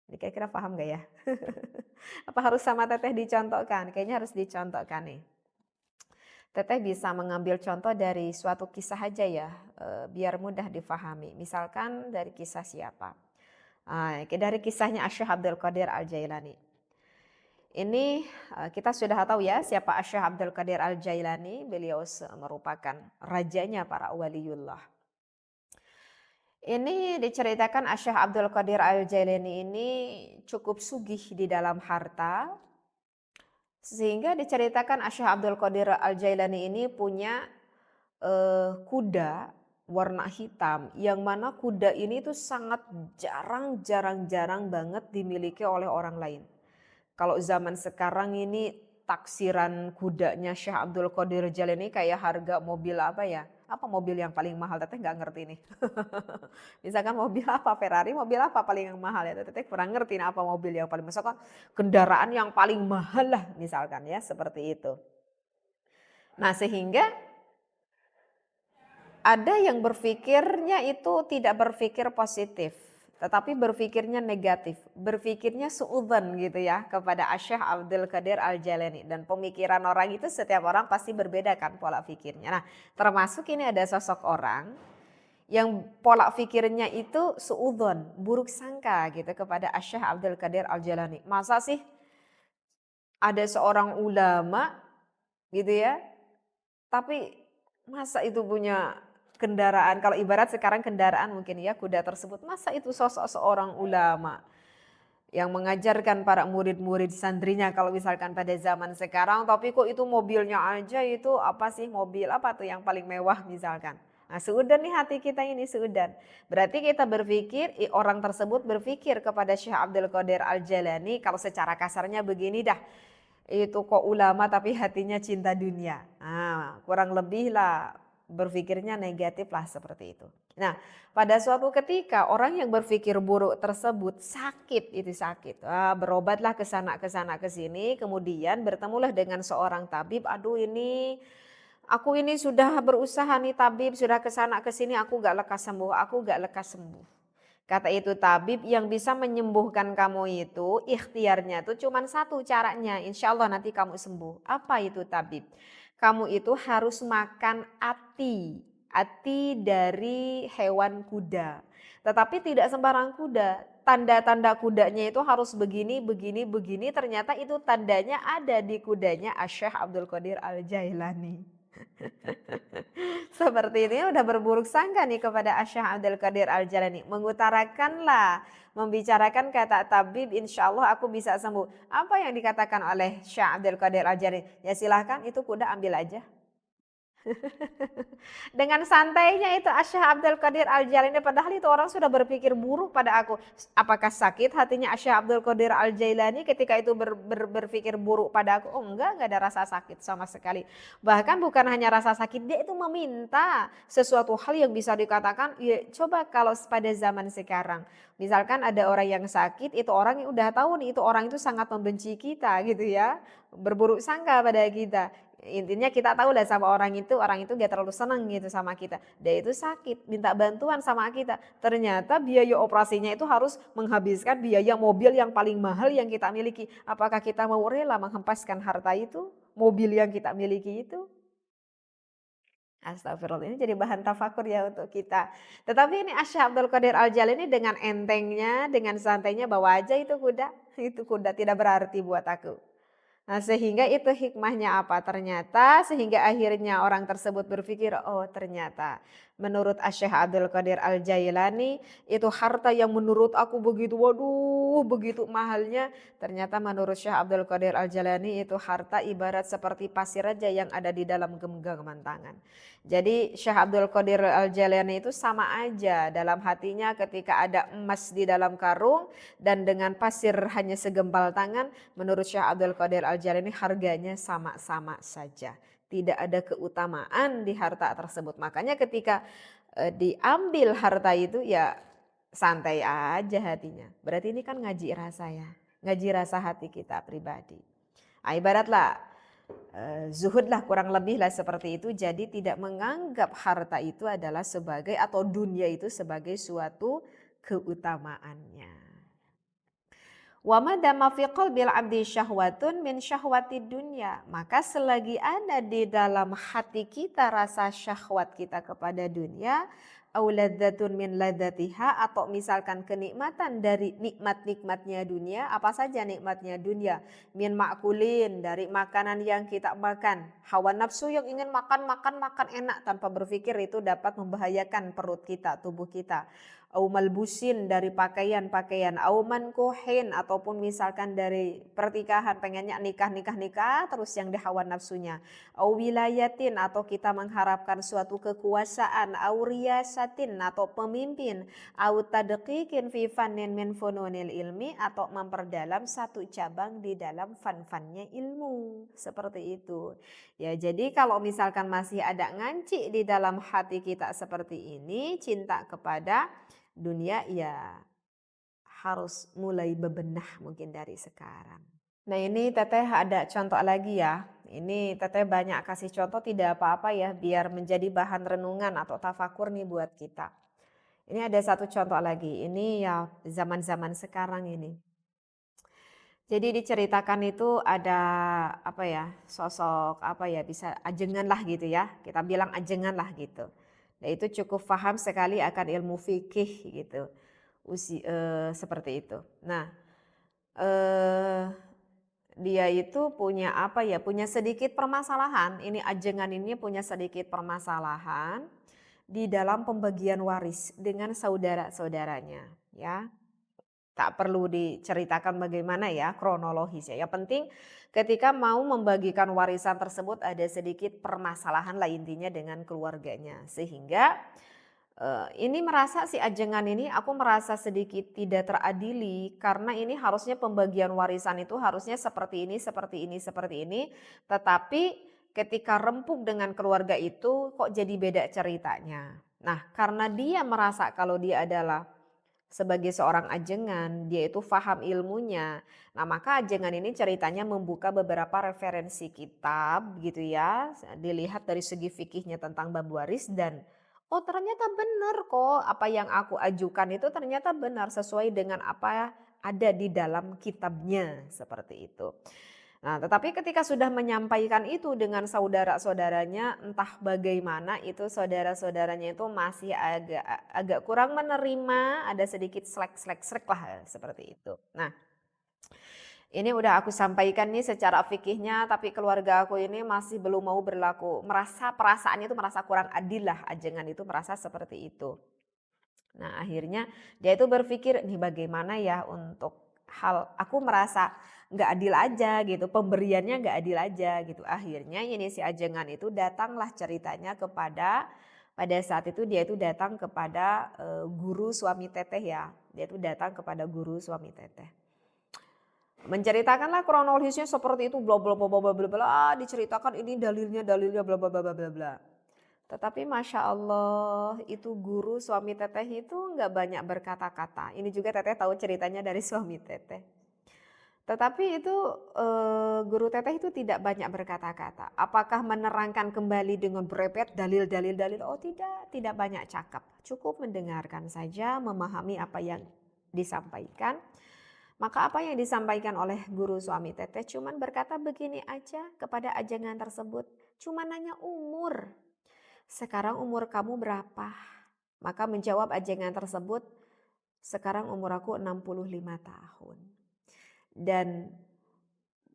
ini kira-kira paham gak ya? Apa harus sama teteh dicontohkan? Kayaknya harus dicontohkan nih. Teteh bisa mengambil contoh dari suatu kisah aja ya, biar mudah difahami. Misalkan dari kisah siapa? Dari kisahnya Asy-Syaikh Abdul Qadir Al-Jailani. Ini kita sudah tahu ya siapa Asy-Syaikh Abdul Qadir Al-Jailani. Beliau merupakan rajanya para waliullah. Ini diceritakan Asy-Syaikh Abdul Qadir Al-Jailani ini cukup sugih di dalam harta. Sehingga diceritakan Asy-Syaikh Abdul Qadir Al-Jailani ini punya kuda warna hitam yang mana kuda ini tuh sangat jarang banget dimiliki oleh orang lain. Kalau zaman sekarang ini taksiran kudanya Syekh Abdul Qadir Jailani kayak harga mobil apa ya? Apa mobil yang paling mahal? Teteh nggak ngerti nih. Misalkan mobil apa Ferrari, mobil apa paling yang mahal ya? Teteh kurang ngerti apa mobil yang paling mahal. Misalkan kendaraan yang paling mahal lah misalkan ya seperti itu. Nah sehingga ada yang berpikirnya itu tidak berpikir positif, tetapi berpikirnya negatif, berpikirnya suudzon gitu ya kepada Asy-Syaikh Abdul Qadir Al-Jailani. Dan pemikiran orang itu setiap orang pasti berbeda kan pola pikirnya. Nah termasuk ini ada sosok orang yang pola pikirnya itu suudzon, buruk sangka gitu kepada Asy-Syaikh Abdul Qadir Al-Jailani. Masa sih ada seorang ulama gitu ya, tapi masa itu punya kendaraan, kalau ibarat sekarang kendaraan mungkin ya kuda tersebut, masa itu sosok seorang ulama yang mengajarkan para murid-murid santrinya kalau misalkan pada zaman sekarang, tapi kok itu mobilnya aja itu apa sih mobil apa tuh yang paling mewah misalkan. Nah suudan nih hati kita ini suudan. Berarti kita berpikir, orang tersebut berpikir kepada Syekh Abdul Qadir Al-Jailani kalau secara kasarnya begini dah. Itu kok ulama tapi hatinya cinta dunia. Kurang lebih lah berpikirnya negatif lah seperti itu. Nah, pada suatu ketika orang yang berpikir buruk tersebut sakit, itu sakit. Berobatlah ke sana ke sini, kemudian bertemulah dengan seorang tabib. Aduh ini aku ini sudah berusaha nih tabib, sudah ke sana ke sini aku gak lekas sembuh, aku gak lekas sembuh. Kata itu tabib, yang bisa menyembuhkan kamu itu ikhtiarnya itu cuma satu caranya, insya Allah nanti kamu sembuh. Apa itu tabib? Kamu itu harus makan ati dari hewan kuda. Tetapi tidak sembarang kuda, tanda-tanda kudanya itu harus begini, begini, begini, ternyata itu tandanya ada di kudanya Asy-Syaikh Abdul Qadir Al-Jailani. Seperti ini udah berburuk sangka nih kepada Asy-Syaikh Abdul Qadir Al-Jailani. Mengutarakanlah, membicarakan kata tabib, insya Allah aku bisa sembuh. Apa yang dikatakan oleh Syekh Abdul Qadir Al-Jailani? Ya silahkan itu kuda ambil aja. Dengan santainya itu Asy-Syaikh Abdul Qadir Al-Jailani, padahal itu orang sudah berpikir buruk pada aku. Apakah sakit hatinya Asy-Syaikh Abdul Qadir Al-Jailani ketika itu berpikir buruk pada aku? Oh enggak ada rasa sakit sama sekali. Bahkan bukan hanya rasa sakit, dia itu meminta sesuatu hal yang bisa dikatakan, ya coba kalau pada zaman sekarang. Misalkan ada orang yang sakit, itu orang yang udah tahu nih itu orang itu sangat membenci kita gitu ya. Berburuk sangka pada kita. Intinya kita tahu lah sama orang itu gak terlalu seneng gitu sama kita. Dia itu sakit, minta bantuan sama kita. Ternyata biaya operasinya itu harus menghabiskan biaya mobil yang paling mahal yang kita miliki. Apakah kita mau rela menghempaskan harta itu, mobil yang kita miliki itu? Astagfirullah, ini jadi bahan tafakur ya untuk kita. Tetapi ini Asy-Syaikh Abdul Qadir Al-Jailani dengan entengnya, dengan santainya, bawa aja itu kuda. Itu kuda tidak berarti buat aku. Nah, sehingga itu hikmahnya apa? Ternyata sehingga akhirnya orang tersebut berpikir, oh ternyata menurut Asy-Syaikh Abdul Qadir Al-Jailani itu harta yang menurut aku begitu, waduh begitu mahalnya. Ternyata menurut Syekh Abdul Qadir Al-Jailani itu harta ibarat seperti pasir aja yang ada di dalam genggaman tangan. Jadi Syekh Abdul Qadir Al-Jailani itu sama aja dalam hatinya ketika ada emas di dalam karung dan dengan pasir hanya segempal tangan. Menurut Syekh Abdul Qadir Al-Jailani harganya sama-sama saja. Tidak ada keutamaan di harta tersebut. Makanya ketika diambil harta itu ya santai aja hatinya. Berarti ini kan ngaji rasa ya. Ngaji rasa hati kita pribadi. Nah, ibaratlah zuhud lah kurang lebih lah seperti itu. Jadi tidak menganggap harta itu adalah sebagai atau dunia itu sebagai suatu keutamaannya. Wa madama fi qalbil abdi syahwatun min syahwati dunya. Maka selagi ada di dalam hati kita rasa syahwat kita kepada dunia, au ladzatun min ladzatiha, atau misalkan kenikmatan dari nikmat-nikmatnya dunia, apa saja nikmatnya dunia? Min ma'kulin, dari makanan yang kita makan. Hawa nafsu yang ingin makan enak tanpa berpikir itu dapat membahayakan perut kita, tubuh kita. Au malbusin, dari pakaian-pakaian, au mankuhin, ataupun misalkan dari pertikahan pengennya nikah terus yang dihawa nafsunya, au wilayatin, atau kita mengharapkan suatu kekuasaan, au riyasatin, atau pemimpin, au tadqiqin fi fannin min fununil ilmi, atau memperdalam satu cabang di dalam fan-fannya ilmu, seperti itu. Ya, jadi kalau misalkan masih ada nganci di dalam hati kita seperti ini, cinta kepada dunia, ya harus mulai bebenah mungkin dari sekarang. Nah, ini Teteh ada contoh lagi ya. Ini Teteh banyak kasih contoh tidak apa-apa ya, biar menjadi bahan renungan atau tafakur nih buat kita. Ini ada satu contoh lagi. Ini ya zaman-zaman sekarang ini. Jadi diceritakan itu ada apa ya, sosok apa ya, bisa ajengan lah gitu ya. Kita bilang ajengan lah gitu. Nah, itu cukup paham sekali akan ilmu fikih gitu. Seperti itu. Nah, eh, dia itu punya apa ya, punya sedikit permasalahan. Ini ajengan ini punya sedikit permasalahan di dalam pembagian waris dengan saudara-saudaranya ya. Tak perlu diceritakan bagaimana ya kronologisnya. Yang penting ketika mau membagikan warisan tersebut ada sedikit permasalahan lah intinya dengan keluarganya. Sehingga ini merasa si ajengan ini, aku merasa sedikit tidak teradili karena ini harusnya pembagian warisan itu harusnya seperti ini, seperti ini, seperti ini. Tetapi ketika rempuk dengan keluarga itu kok jadi beda ceritanya. Nah, karena dia merasa kalau dia adalah sebagai seorang ajengan, dia itu faham ilmunya. Nah, maka ajengan ini ceritanya membuka beberapa referensi kitab gitu ya. Dilihat dari segi fikihnya tentang bab waris dan oh ternyata benar kok apa yang aku ajukan itu ternyata benar sesuai dengan apa ada di dalam kitabnya seperti itu. Nah, tetapi ketika sudah menyampaikan itu dengan saudara-saudaranya, entah bagaimana itu saudara-saudaranya itu masih agak kurang menerima, ada sedikit slek-slek-slek lah seperti itu. Nah, ini udah aku sampaikan nih secara fikihnya, tapi keluarga aku ini masih belum mau berlaku, merasa perasaannya itu merasa kurang adil lah, ajengan itu merasa seperti itu. Nah, akhirnya dia itu berpikir, "Nih bagaimana ya untuk aku merasa nggak adil aja gitu, pemberiannya nggak adil aja," gitu. Akhirnya ini si ajengan itu datanglah ceritanya pada saat itu dia itu datang kepada, guru suami teteh ya, dia itu datang kepada guru suami teteh. Menceritakanlah kronologisnya seperti itu, bla bla bla bla bla bla, diceritakan ini dalilnya bla bla bla bla bla bla. Tetapi Masya Allah itu guru suami teteh itu nggak banyak berkata-kata. Ini juga teteh tahu ceritanya dari suami teteh. Tetapi itu guru teteh itu tidak banyak berkata-kata. Apakah menerangkan kembali dengan berepet dalil. Oh tidak banyak cakap. Cukup mendengarkan saja, memahami apa yang disampaikan. Maka apa yang disampaikan oleh guru suami teteh cuman berkata begini aja kepada ajengan tersebut. Cuma nanya umur. Sekarang umur kamu berapa? Maka menjawab ajengan tersebut, sekarang umur aku 65 tahun. Dan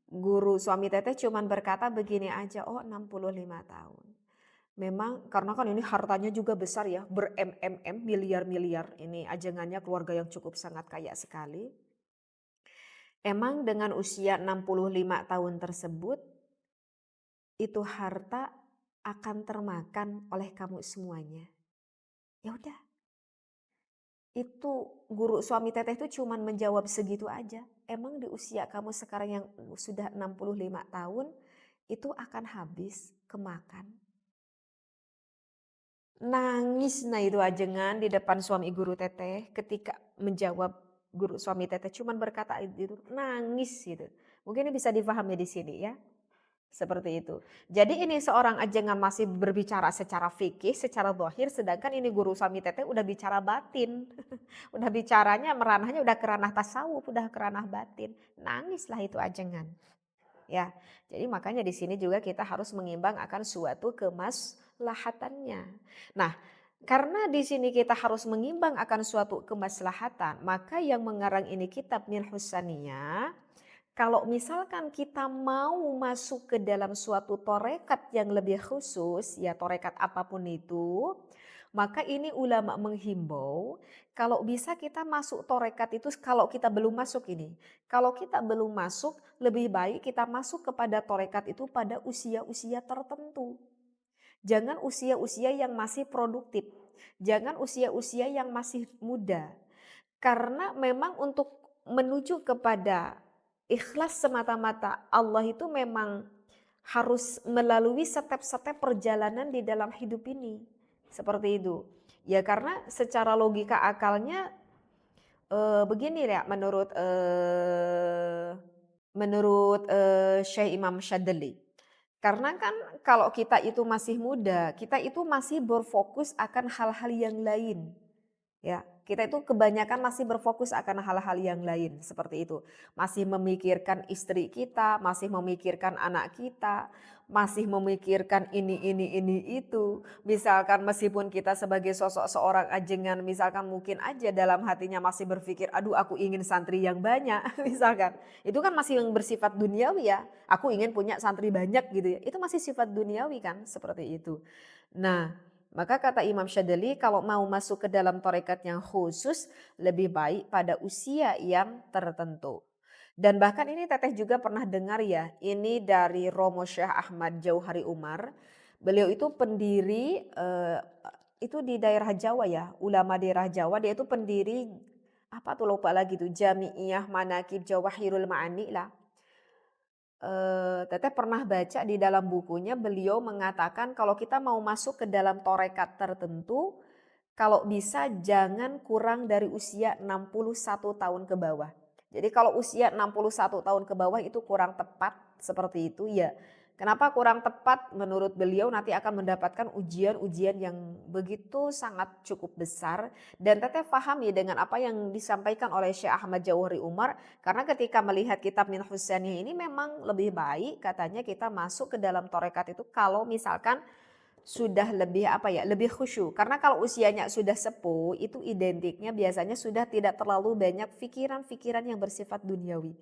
guru suami teteh cuman berkata begini aja, oh 65 tahun. Memang karena kan ini hartanya juga besar ya, miliar-miliar. Ini ajengannya keluarga yang cukup sangat kaya sekali. Emang dengan usia 65 tahun tersebut, itu harta akan termakan oleh kamu semuanya. Ya udah, itu guru suami teteh itu cuman menjawab segitu aja. Emang di usia kamu sekarang yang sudah 65 tahun itu akan habis kemakan. Nangis nah itu ajengan di depan suami guru teteh ketika menjawab guru suami teteh cuman berkata itu nangis gitu. Mungkin ini bisa dipahami di sini ya. Seperti itu. Jadi ini seorang ajengan masih berbicara secara fikih, secara zahir, sedangkan ini guru suami teteh udah bicara batin. Udah bicaranya meranahnya udah ke ranah tasawuf, udah ke ranah batin. Nangislah itu ajengan. Ya. Jadi makanya di sini juga kita harus mengimbang akan suatu kemaslahatannya. Nah, karena di sini kita harus mengimbang akan suatu kemaslahatan, maka yang mengarang ini kitab Min Husaniyah kalau misalkan kita mau masuk ke dalam suatu torekat yang lebih khusus, ya torekat apapun itu, maka ini ulama menghimbau kalau bisa kita masuk torekat itu kalau kita belum masuk ini. Kalau kita belum masuk lebih baik kita masuk kepada torekat itu pada usia-usia tertentu. Jangan usia-usia yang masih produktif. Jangan usia-usia yang masih muda. Karena memang untuk menuju kepada ikhlas semata-mata Allah itu memang harus melalui step-step perjalanan di dalam hidup ini. Seperti itu. Ya karena secara logika akalnya begini ya menurut Syekh Imam Syadili. Karena kan kalau kita itu masih muda, kita itu masih berfokus akan hal-hal yang lain. Ya, kita itu kebanyakan masih berfokus akan hal-hal yang lain seperti itu. Masih memikirkan istri kita, masih memikirkan anak kita, masih memikirkan ini itu. Misalkan meskipun kita sebagai sosok seorang ajengan, misalkan mungkin aja dalam hatinya masih berpikir, aduh aku ingin santri yang banyak, misalkan. Itu kan masih yang bersifat duniawi ya. Aku ingin punya santri banyak gitu ya. Itu masih sifat duniawi kan seperti itu. Nah, maka kata Imam Syadili kalau mau masuk ke dalam tarekat yang khusus lebih baik pada usia yang tertentu. Dan bahkan ini teteh juga pernah dengar ya, ini dari Romo Syekh Ahmad Jauhari Umar. Beliau itu pendiri itu di daerah Jawa ya, ulama daerah Jawa, dia itu pendiri apa tuh lupa lagi tuh Jami'iyah Manaqib Jawahirul Ma'ani lah. Teteh pernah baca di dalam bukunya beliau mengatakan kalau kita mau masuk ke dalam torekat tertentu, kalau bisa jangan kurang dari usia 61 tahun ke bawah. Jadi kalau usia 61 tahun ke bawah itu kurang tepat seperti itu ya. Kenapa kurang tepat? Menurut beliau nanti akan mendapatkan ujian-ujian yang begitu sangat cukup besar. Dan teteh pahami dengan apa yang disampaikan oleh Syekh Ahmad Jauhari Umar. Karena ketika melihat kitab Min Husainiyah ini memang lebih baik katanya kita masuk ke dalam torekat itu kalau misalkan sudah lebih apa ya, lebih khusyuk. Karena kalau usianya sudah sepuh, itu identiknya biasanya sudah tidak terlalu banyak pikiran-pikiran yang bersifat duniawi.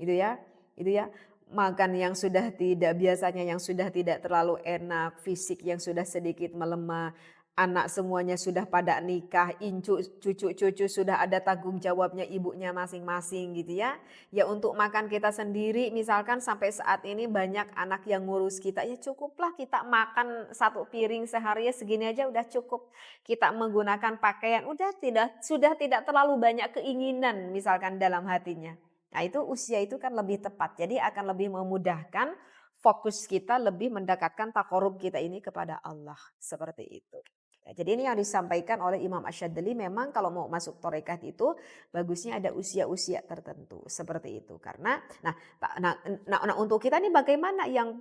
Gitu ya. Itu ya. Makan yang sudah tidak biasanya yang sudah tidak terlalu enak, fisik yang sudah sedikit melemah, anak semuanya sudah pada nikah, cucu-cucu sudah ada tanggung jawabnya ibunya masing-masing gitu ya. Ya untuk makan kita sendiri misalkan sampai saat ini banyak anak yang ngurus kita, ya cukuplah kita makan satu piring sehari ya segini aja udah cukup. Kita menggunakan pakaian sudah tidak terlalu banyak keinginan misalkan dalam hatinya. Nah itu usia itu kan lebih tepat, jadi akan lebih memudahkan fokus kita lebih mendekatkan takarub kita ini kepada Allah seperti itu. Ya, jadi ini yang disampaikan oleh Imam Asyadzali memang kalau mau masuk torekat itu bagusnya ada usia-usia tertentu seperti itu karena nah, untuk kita nih bagaimana yang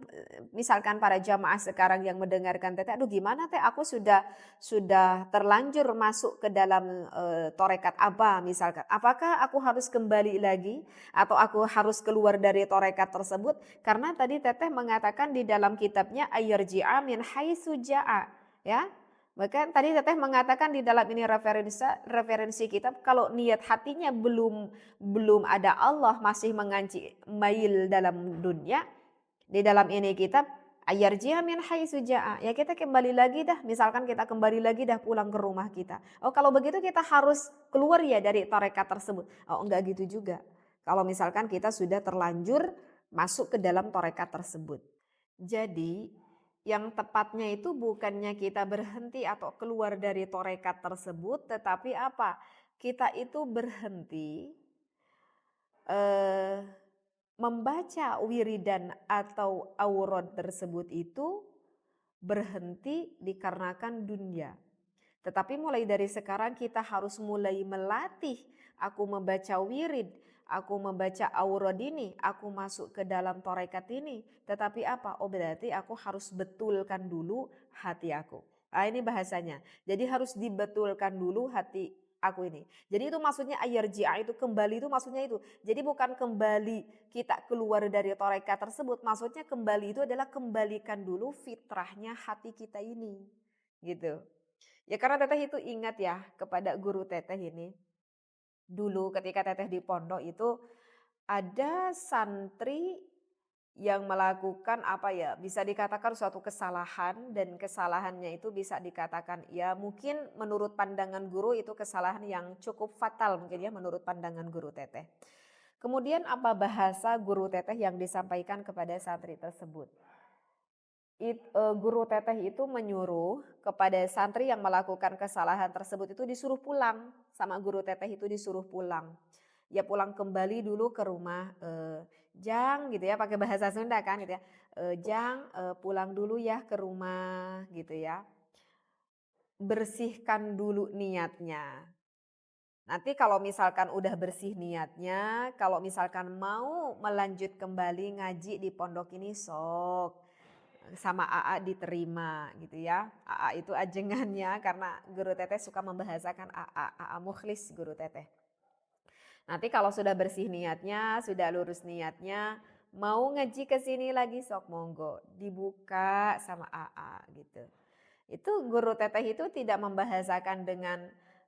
misalkan para jamaah sekarang yang mendengarkan teteh aduh gimana teh aku sudah terlanjur masuk ke dalam torekat apa misalkan apakah aku harus kembali lagi atau aku harus keluar dari torekat tersebut karena tadi teteh mengatakan di dalam kitabnya ayyarji'a min haitsu ja'a ya. Bahkan tadi teteh mengatakan di dalam ini referensi kitab kalau niat hatinya belum ada Allah masih menganci mail dalam dunia di dalam ini kitab ayarji'a min haitsu ja'a ya kita kembali lagi dah misalkan kita kembali lagi dah pulang ke rumah kita. Oh kalau begitu kita harus keluar ya dari tarekat tersebut. Oh enggak gitu juga. Kalau misalkan kita sudah terlanjur masuk ke dalam tarekat tersebut. Jadi yang tepatnya itu bukannya kita berhenti atau keluar dari torekat tersebut, tetapi apa? Kita itu berhenti eh, membaca wiridan atau aurad tersebut itu berhenti dikarenakan dunia. Tetapi mulai dari sekarang kita harus mulai melatih aku membaca wirid, aku membaca aurad ini, aku masuk ke dalam tarekat ini. Tetapi apa? Oh berarti aku harus betulkan dulu hati aku. Ah ini bahasanya. Jadi harus dibetulkan dulu hati aku ini. Jadi itu maksudnya ayarji'a itu kembali itu maksudnya itu. Jadi bukan kembali kita keluar dari tarekat tersebut. Maksudnya kembali itu adalah kembalikan dulu fitrahnya hati kita ini. Gitu. Ya karena teteh itu ingat ya kepada guru teteh ini. Dulu ketika teteh di pondok itu ada santri yang melakukan apa ya bisa dikatakan suatu kesalahan dan kesalahannya itu bisa dikatakan ya mungkin menurut pandangan guru itu kesalahan yang cukup fatal mungkin ya menurut pandangan guru teteh. Kemudian apa bahasa guru teteh yang disampaikan kepada santri tersebut? Guru teteh itu menyuruh kepada santri yang melakukan kesalahan tersebut itu disuruh pulang sama guru teteh itu disuruh pulang. Ya pulang kembali dulu ke rumah, Jang gitu ya pakai bahasa Sunda kan gitu ya, Jang pulang dulu ya ke rumah gitu ya. Bersihkan dulu niatnya. Nanti kalau misalkan udah bersih niatnya, kalau misalkan mau melanjut kembali ngaji di pondok ini sok sama AA diterima gitu ya. AA itu ajengannya karena guru teteh suka membahasakan AA mukhlis guru teteh. Nanti kalau sudah bersih niatnya, sudah lurus niatnya, mau ngaji ke sini lagi sok monggo, dibuka sama AA gitu. Itu guru teteh itu tidak membahasakan dengan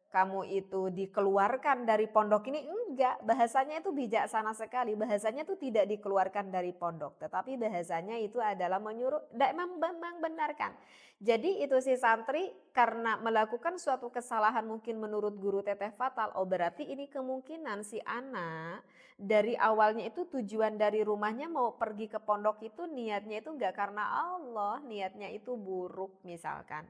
kamu itu dikeluarkan dari pondok ini enggak, bahasanya itu bijaksana sekali. Bahasanya itu tidak dikeluarkan dari pondok, tetapi bahasanya itu adalah menyuruh membenarkan. Jadi itu si santri karena melakukan suatu kesalahan mungkin menurut guru teteh fatal. Oh berarti ini kemungkinan si anak dari awalnya itu tujuan dari rumahnya mau pergi ke pondok itu niatnya itu enggak karena Allah, niatnya itu buruk misalkan.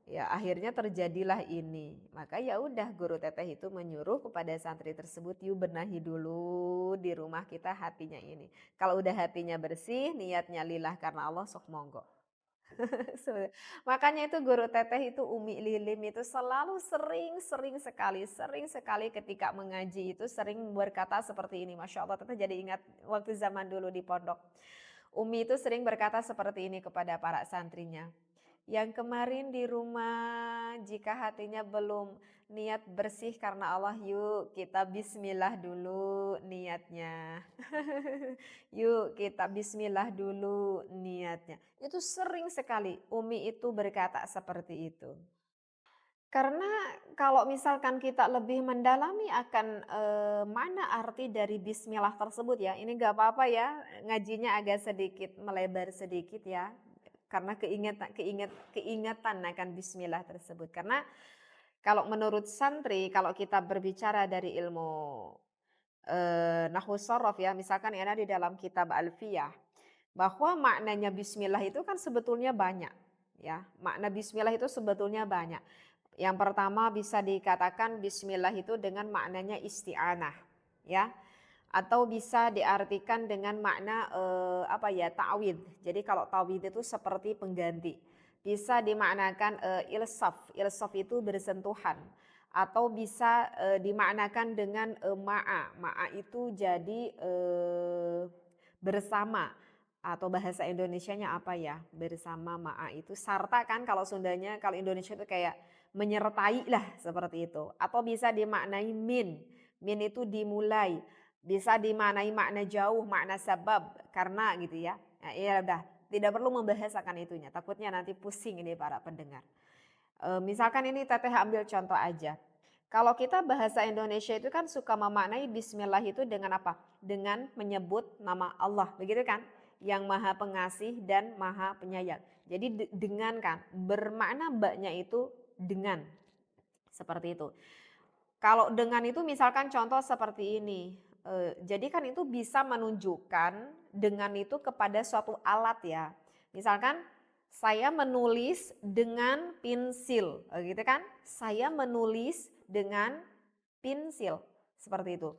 Ya akhirnya terjadilah ini. Maka ya udah guru teteh itu menyuruh kepada santri tersebut, yuk benahi dulu di rumah kita hatinya ini. Kalau udah hatinya bersih, niatnya lillah karena Allah, sok monggo. Makanya itu guru teteh itu Umi Lilim itu selalu sering sekali ketika mengaji itu sering berkata seperti ini. Masya Allah teteh jadi ingat waktu zaman dulu di pondok. Umi itu sering berkata seperti ini kepada para santrinya. Yang kemarin di rumah jika hatinya belum niat bersih karena Allah, yuk kita bismillah dulu niatnya. Yuk kita bismillah dulu niatnya. Itu sering sekali Umi itu berkata seperti itu. Karena kalau misalkan kita lebih mendalami akan mana arti dari bismillah tersebut ya, ini gak apa-apa ya ngajinya agak sedikit melebar sedikit ya. Karena keingatan akan bismillah tersebut. Karena kalau menurut santri, kalau kita berbicara dari ilmu nahwu shorof ya, misalkan ya di dalam kitab Alfiyah, bahwa maknanya bismillah itu kan sebetulnya banyak ya. Makna bismillah itu sebetulnya banyak. Yang pertama bisa dikatakan bismillah itu dengan maknanya isti'anah ya. Atau bisa diartikan dengan makna apa ya, ta'wid. Jadi kalau ta'wid itu seperti pengganti. Bisa dimaknakan ilsaf. Ilsaf itu bersentuhan. Atau bisa dimaknakan dengan ma'a. Ma'a itu jadi bersama. Atau bahasa Indonesianya apa ya? Bersama ma'a itu sarta kan kalau Sundanya, kalau Indonesia itu kayak menyertai lah seperti itu. Atau bisa dimaknai min. Min itu dimulai. Bisa dimaknai makna jauh, makna sabab, karena gitu ya. Nah, ya udah, tidak perlu membahasakan itunya. Takutnya nanti pusing ini para pendengar. Misalkan ini teteh ambil contoh aja. Kalau kita bahasa Indonesia itu kan suka memaknai bismillah itu dengan apa? Dengan menyebut nama Allah, begitu kan? Yang maha pengasih dan maha penyayang. Jadi dengan kan, bermakna mbaknya itu dengan. Seperti itu. Kalau dengan itu misalkan contoh seperti ini. Jadi kan itu bisa menunjukkan dengan itu kepada suatu alat ya. Misalkan saya menulis dengan pensil, gitu kan? Saya menulis dengan pensil, seperti itu.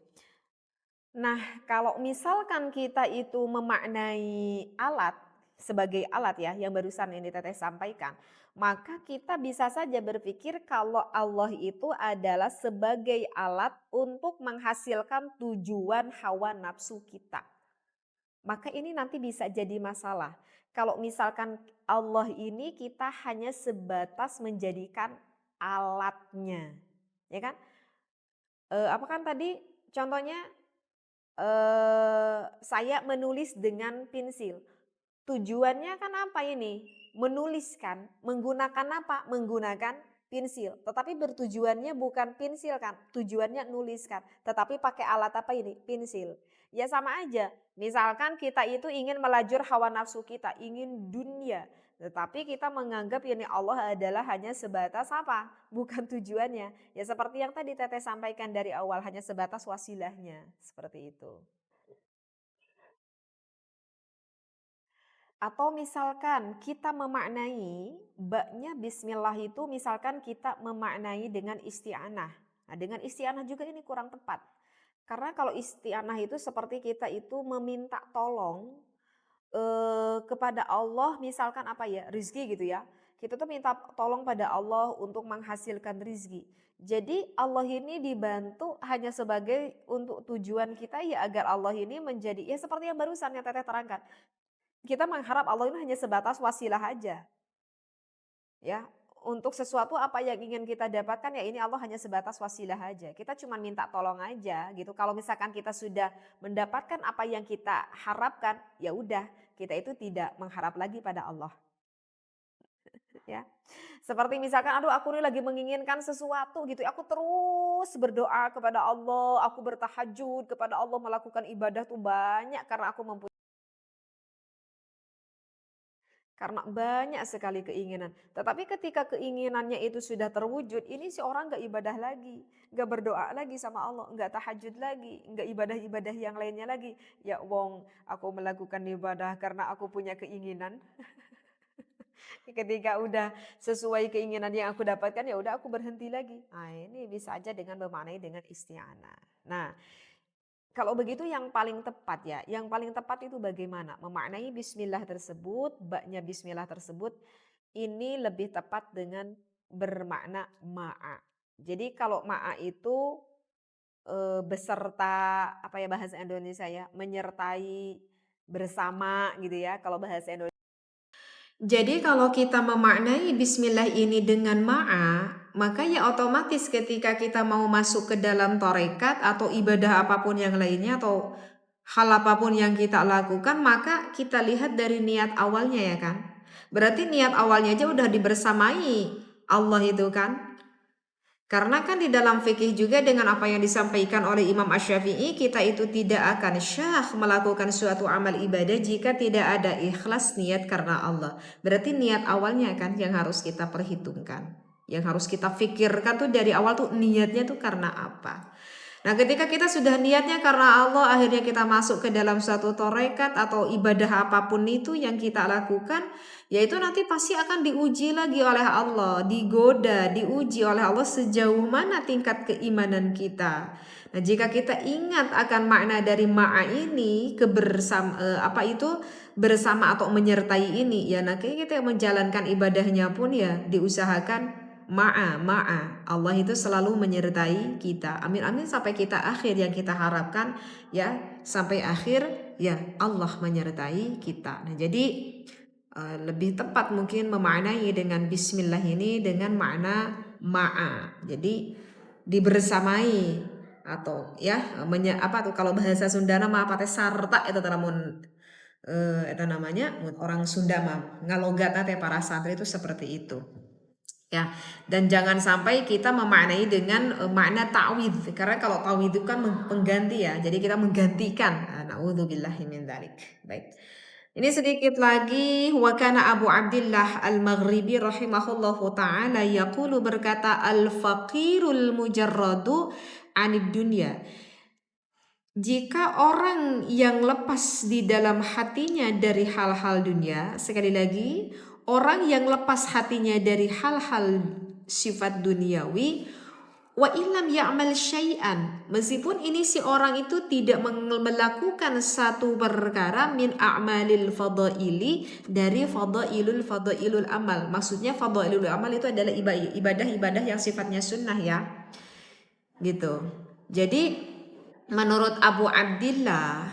Nah, kalau misalkan kita itu memaknai alat sebagai alat ya, yang barusan ini Teteh sampaikan, maka kita bisa saja berpikir kalau Allah itu adalah sebagai alat untuk menghasilkan tujuan hawa nafsu kita. Maka ini nanti bisa jadi masalah. Kalau misalkan Allah ini kita hanya sebatas menjadikan alatnya, ya kan? Apa kan tadi contohnya saya menulis dengan pensil. Tujuannya kan apa ini? Menuliskan, menggunakan apa? Menggunakan pensil. Tetapi bertujuannya bukan pensil kan? Tujuannya nuliskan. Tetapi pakai alat apa ini? Pensil. Ya sama aja. Misalkan kita itu ingin melajur hawa nafsu kita, ingin dunia. Tetapi kita menganggap ini Allah adalah hanya sebatas apa? Bukan tujuannya. Ya seperti yang tadi Teteh sampaikan dari awal, hanya sebatas wasilahnya. Seperti itu. Atau misalkan kita memaknai baknya bismillah itu misalkan kita memaknai dengan isti'anah. Nah dengan isti'anah juga ini kurang tepat. Karena kalau isti'anah itu seperti kita itu meminta tolong kepada Allah misalkan apa ya, rizki gitu ya. Kita tuh minta tolong pada Allah untuk menghasilkan rizki. Jadi Allah ini dibantu hanya sebagai untuk tujuan kita ya agar Allah ini menjadi ya seperti yang barusan yang Teteh terangkan. Kita mengharap Allah ini hanya sebatas wasilah aja. Ya, untuk sesuatu apa yang ingin kita dapatkan ya ini Allah hanya sebatas wasilah aja. Kita cuma minta tolong aja gitu. Kalau misalkan kita sudah mendapatkan apa yang kita harapkan, ya udah, kita itu tidak mengharap lagi pada Allah. Ya. Seperti misalkan aduh aku ini lagi menginginkan sesuatu gitu. Aku terus berdoa kepada Allah, aku bertahajud kepada Allah, melakukan ibadah tuh banyak karena aku karena banyak sekali keinginan. Tetapi ketika keinginannya itu sudah terwujud, ini si orang gak ibadah lagi. Gak berdoa lagi sama Allah, gak tahajud lagi, gak ibadah-ibadah yang lainnya lagi. Ya wong, aku melakukan ibadah karena aku punya keinginan. Ketika udah sesuai keinginan yang aku dapatkan, ya udah aku berhenti lagi. Nah, ini bisa aja dengan memaknai dengan isti'anah. Nah, kalau begitu yang paling tepat ya, yang paling tepat itu bagaimana? Memaknai bismillah tersebut, baknya bismillah tersebut, ini lebih tepat dengan bermakna ma'a. Jadi kalau ma'a itu beserta apa ya bahasa Indonesia ya, menyertai, bersama gitu ya kalau bahasa Indonesia. Jadi kalau kita memaknai bismillah ini dengan ma'a, maka ya otomatis ketika kita mau masuk ke dalam tarekat atau ibadah apapun yang lainnya atau hal apapun yang kita lakukan, maka kita lihat dari niat awalnya ya kan. Berarti niat awalnya aja udah dibersamai Allah itu kan. Karena kan di dalam fikih juga dengan apa yang disampaikan oleh Imam Asy-Syafi'i, kita itu tidak akan syah melakukan suatu amal ibadah jika tidak ada ikhlas niat karena Allah. Berarti niat awalnya kan yang harus kita perhitungkan. Yang harus kita pikirkan tuh dari awal tuh niatnya tuh karena apa. Nah, ketika kita sudah niatnya karena Allah, akhirnya kita masuk ke dalam suatu tarekat atau ibadah apapun itu yang kita lakukan, yaitu nanti pasti akan diuji lagi oleh Allah, digoda, diuji oleh Allah sejauh mana tingkat keimanan kita. Nah, jika kita ingat akan makna dari ma'a ini, bersama atau menyertai ini, ya nanti kita menjalankan ibadahnya pun ya diusahakan ma'a. Allah itu selalu menyertai kita. Amin amin sampai kita akhir yang kita harapkan ya, sampai akhir ya Allah menyertai kita. Nah, jadi lebih tepat mungkin memaknai dengan bismillah ini dengan makna ma'a. Jadi dibersamai atau ya apa tuh kalau bahasa Sunda nama apa teh sarta itu namun itu namanya orang Sunda mah ngalogatna teh para santri itu seperti itu. Ya, dan jangan sampai kita memaknai dengan makna ta'widz, karena kalau ta'widz itu kan pengganti ya, jadi kita menggantikan. Na'udzubillahi min dzalik. Baik. Ini sedikit lagi, wa kana Abu Abdillah Al-Maghribi rahimahullahu taala yaqulu, berkata, al-faqirul mujarradu anid dunya. Jika orang yang lepas di dalam hatinya dari hal-hal dunia, sekali lagi, orang yang lepas hatinya dari hal-hal sifat duniawi, wa illam ya'mal syai'an, meskipun ini si orang itu tidak melakukan satu perkara min a'malil fadaili, dari fadailul amal. Maksudnya fadailul amal itu adalah ibadah-ibadah yang sifatnya sunnah ya. Gitu. Jadi menurut Abu Abdillah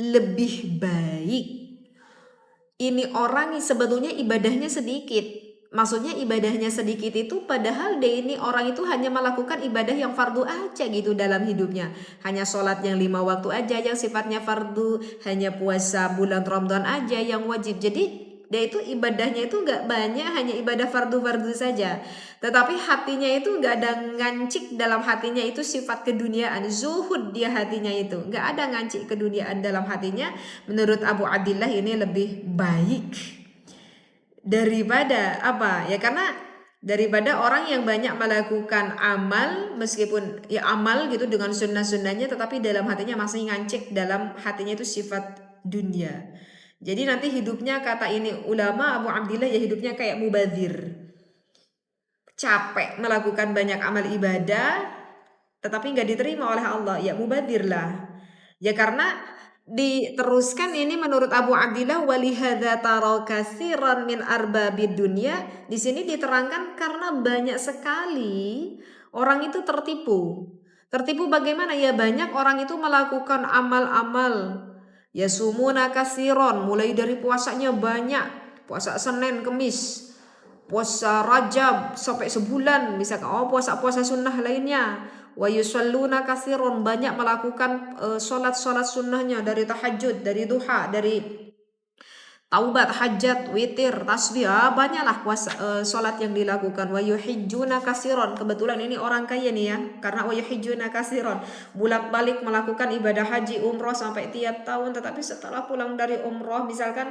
lebih baik ini orang sebetulnya ibadahnya sedikit. Maksudnya ibadahnya sedikit itu padahal dia ini orang itu hanya melakukan ibadah yang fardu aja gitu dalam hidupnya. Hanya sholat yang 5 waktu aja yang sifatnya fardu, hanya puasa bulan Ramadan aja yang wajib. Jadi dia itu ibadahnya itu gak banyak, hanya ibadah fardu-fardu saja. Tetapi hatinya itu gak ada ngancik dalam hatinya itu sifat keduniaan. Zuhud dia hatinya itu. Gak ada ngancik keduniaan dalam hatinya. Menurut Abu Abdillah ini lebih baik daripada apa ya, karena daripada orang yang banyak melakukan amal meskipun ya amal gitu dengan sunnah-sunnahnya tetapi dalam hatinya masih ngancik dalam hatinya itu sifat dunia. Jadi nanti hidupnya, kata ini ulama Abu Abdillah, ya hidupnya kayak mubazir, capek melakukan banyak amal ibadah tetapi nggak diterima oleh Allah, ya mubazir lah ya. Karena diteruskan ini menurut Abu Abdillah, walihada tara katsiran min arbabid dunya, di sini diterangkan karena banyak sekali orang itu tertipu. Tertipu bagaimana ya, banyak orang itu melakukan amal-amal ya sumuna katsiran, mulai dari puasanya banyak, puasa Senin Kemis, puasa Rajab sampai sebulan, misalkan puasa-puasa sunnah lainnya. Wa yusalluna katsiran, banyak melakukan sholat-sholat sunnahnya dari tahajud, dari duha, dari taubat, hajat, witir, tasbih, banyaklah sholat yang dilakukan. Wa yuhijjuna katsiran, kebetulan ini orang kaya nih ya, karena wa yuhijjuna katsiran, bolak-balik melakukan ibadah haji umroh sampai tiap tahun, tetapi setelah pulang dari umroh misalkan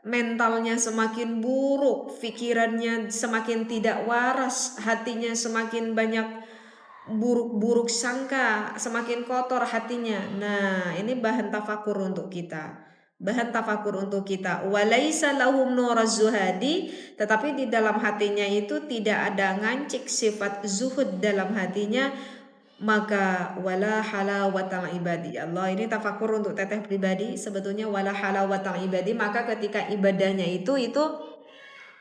mentalnya semakin buruk, pikirannya semakin tidak waras, hatinya semakin banyak buruk-buruk sangka, semakin kotor hatinya. Nah, ini bahan tafakur untuk kita. bahan tafakur untuk kita. Walaisa lahum nuraz zuhadi, tetapi di dalam hatinya itu tidak ada ngancik sifat zuhud dalam hatinya, maka wala halawatal ibadi. Allah, ini tafakur untuk teteh pribadi. Sebetulnya wala halawatal ibadi, maka ketika ibadahnya itu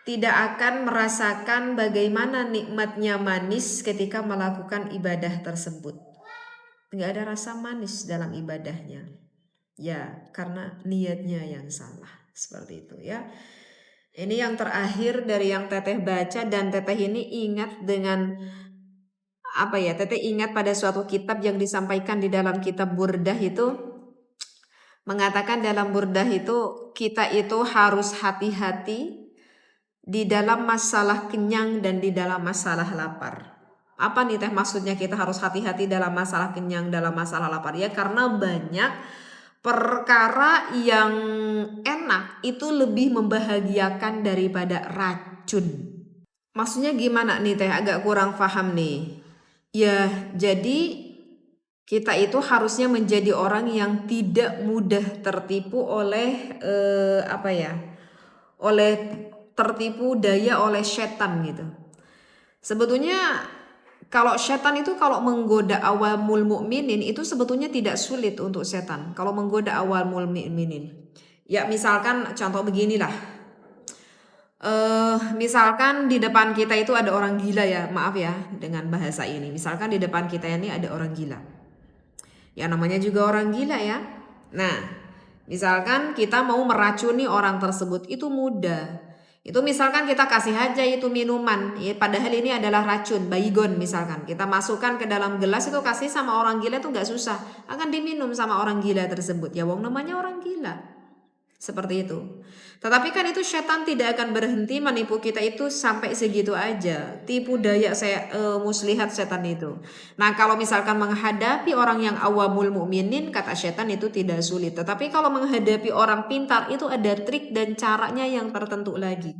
tidak akan merasakan bagaimana nikmatnya manis ketika melakukan ibadah tersebut. Nggak ada rasa manis dalam ibadahnya. Ya, karena niatnya yang salah. Seperti itu ya. Ini yang terakhir dari yang teteh baca, dan teteh ini ingat dengan apa ya, teteh ingat pada suatu kitab yang disampaikan di dalam kitab Burdah itu, mengatakan dalam Burdah itu kita itu harus hati-hati di dalam masalah kenyang dan di dalam masalah lapar. Apa nih teh maksudnya kita harus hati-hati dalam masalah kenyang, dalam masalah lapar? Ya karena banyak perkara yang enak itu lebih membahagiakan daripada racun. Maksudnya gimana nih teh, agak kurang paham nih. Ya, jadi kita itu harusnya menjadi orang yang tidak mudah tertipu oleh oleh tertipu daya oleh setan gitu. Sebetulnya kalau setan itu kalau menggoda awamul mukminin itu sebetulnya tidak sulit untuk setan. Kalau menggoda awamul mukminin. Ya misalkan contoh beginilah. Misalkan di depan kita itu ada orang gila ya, maaf ya dengan bahasa ini. Misalkan di depan kita ini ada orang gila. Ya namanya juga orang gila ya. Nah, misalkan kita mau meracuni orang tersebut itu mudah. Itu misalkan kita kasih aja itu minuman, ya, padahal ini adalah racun, baygon misalkan. Kita masukkan ke dalam gelas itu kasih sama orang gila itu nggak susah, akan diminum sama orang gila tersebut. Ya wong namanya orang gila. Seperti itu. Tetapi kan itu setan tidak akan berhenti menipu kita itu sampai segitu aja. Tipu daya muslihat setan itu. Nah, kalau misalkan menghadapi orang yang awamul mukminin, kata setan itu tidak sulit. Tetapi kalau menghadapi orang pintar itu ada trik dan caranya yang tertentu lagi.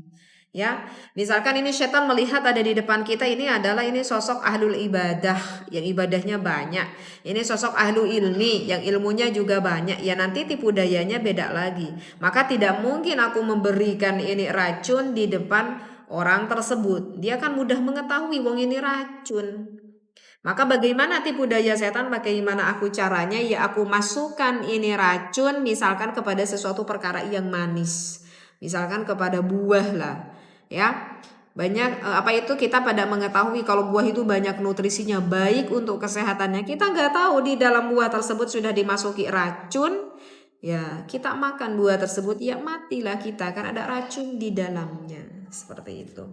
Ya, misalkan ini setan melihat ada di depan kita ini adalah ini sosok ahlul ibadah yang ibadahnya banyak. Ini sosok ahlu ilmi yang ilmunya juga banyak. Ya nanti tipu dayanya beda lagi. Maka tidak mungkin aku memberikan ini racun di depan orang tersebut. Dia kan mudah mengetahui wong ini racun. Maka bagaimana tipu daya setan? Bagaimana aku caranya? Ya aku masukkan ini racun misalkan kepada sesuatu perkara yang manis. Misalkan kepada buah lah. Ya, banyak kita pada mengetahui kalau buah itu banyak nutrisinya, baik untuk kesehatannya. Kita nggak tahu di dalam buah tersebut sudah dimasuki racun. Ya, kita makan buah tersebut, ya matilah kita, kan ada racun di dalamnya. Seperti itu.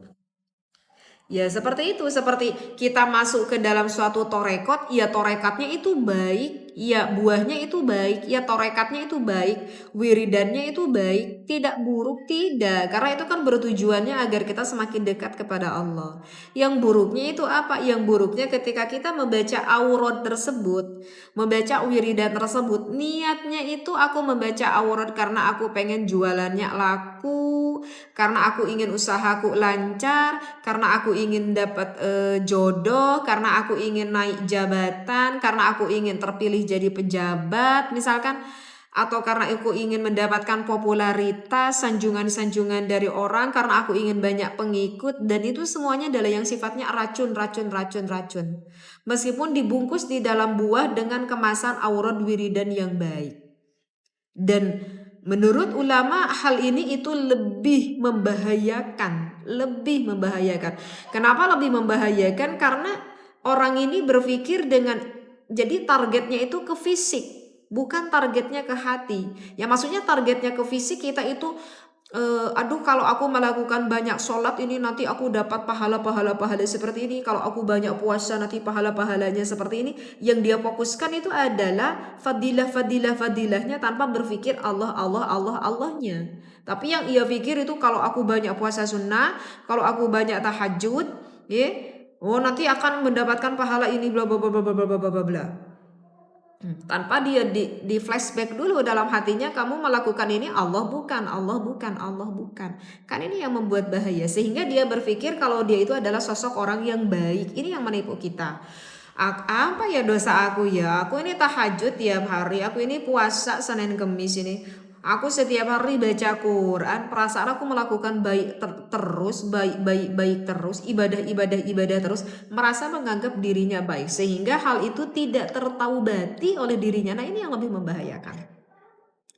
Ya seperti itu, seperti kita masuk ke dalam suatu torekot, ya torekatnya itu baik, ya buahnya itu baik, ya torekatnya itu baik, wiridannya itu baik, tidak buruk, tidak. Karena itu kan bertujuannya agar kita semakin dekat kepada Allah. Yang buruknya itu apa? Yang buruknya ketika kita membaca aurat tersebut, membaca wiridan tersebut, niatnya itu aku membaca aurat karena aku pengen jualannya laku, karena aku ingin usahaku lancar, karena aku ingin dapat jodoh, karena aku ingin naik jabatan, karena aku ingin terpilih jadi pejabat misalkan, atau karena aku ingin mendapatkan popularitas, sanjungan-sanjungan dari orang, karena aku ingin banyak pengikut, dan itu semuanya adalah yang sifatnya racun. Meskipun dibungkus di dalam buah dengan kemasan aurat wiridan yang baik. Dan menurut ulama hal ini itu lebih membahayakan. Kenapa lebih membahayakan? Karena orang ini berpikir jadi targetnya itu ke fisik, bukan targetnya ke hati. Ya maksudnya targetnya ke fisik kita itu kalau aku melakukan banyak sholat ini nanti aku dapat pahala seperti ini. Kalau aku banyak puasa nanti pahalanya seperti ini. Yang dia fokuskan itu adalah fadilahnya tanpa berpikir Allahnya. Tapi yang ia pikir itu kalau aku banyak puasa sunnah, kalau aku banyak tahajud, nanti akan mendapatkan pahala ini bla bla bla bla bla bla bla. Tanpa dia di flashback dulu dalam hatinya, kamu melakukan ini Allah bukan. Kan ini yang membuat bahaya, sehingga dia berpikir kalau dia itu adalah sosok orang yang baik. Ini yang menipu kita. Apa ya dosa aku ya? Aku ini tahajud tiap hari, aku ini puasa Senin Kemis ini. Aku setiap hari baca Quran, perasaan aku melakukan baik terus, baik terus, ibadah terus, merasa menganggap dirinya baik sehingga hal itu tidak tertaubati oleh dirinya. Nah, ini yang lebih membahayakan.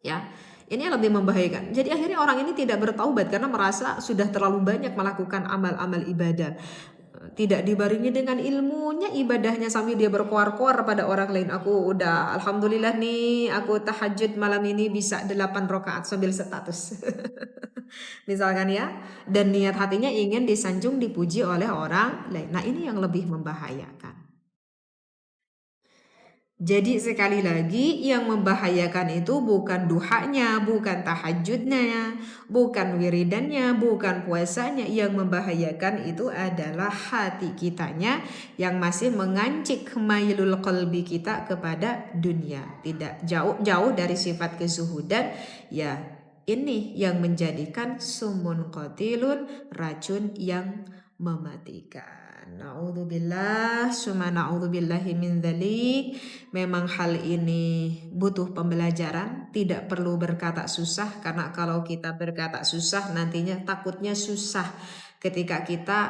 Ya. Ini yang lebih membahayakan. Jadi akhirnya orang ini tidak bertaubat karena merasa sudah terlalu banyak melakukan amal-amal ibadah. Tidak dibarengi dengan ilmunya, ibadahnya sambil dia berkoar-koar pada orang lain. Aku udah alhamdulillah nih, aku tahajud malam ini bisa 8 rakaat sambil status. Misalkan ya, dan niat hatinya ingin disanjung dipuji oleh orang lain. Nah, ini yang lebih membahayakan. Jadi sekali lagi yang membahayakan itu bukan duhanya, bukan tahajudnya, bukan wiridannya, bukan puasanya. Yang membahayakan itu adalah hati kitanya yang masih mengancik mailul qalbi kita kepada dunia. Tidak jauh-jauh dari sifat kezuhudan. Ya, ini yang menjadikan sumun qatilun, racun yang mematikan. Na'udzubillah, summa na'udzubillahi min dzalik. Memang hal ini butuh pembelajaran, tidak perlu berkata susah karena kalau kita berkata susah nantinya takutnya susah ketika kita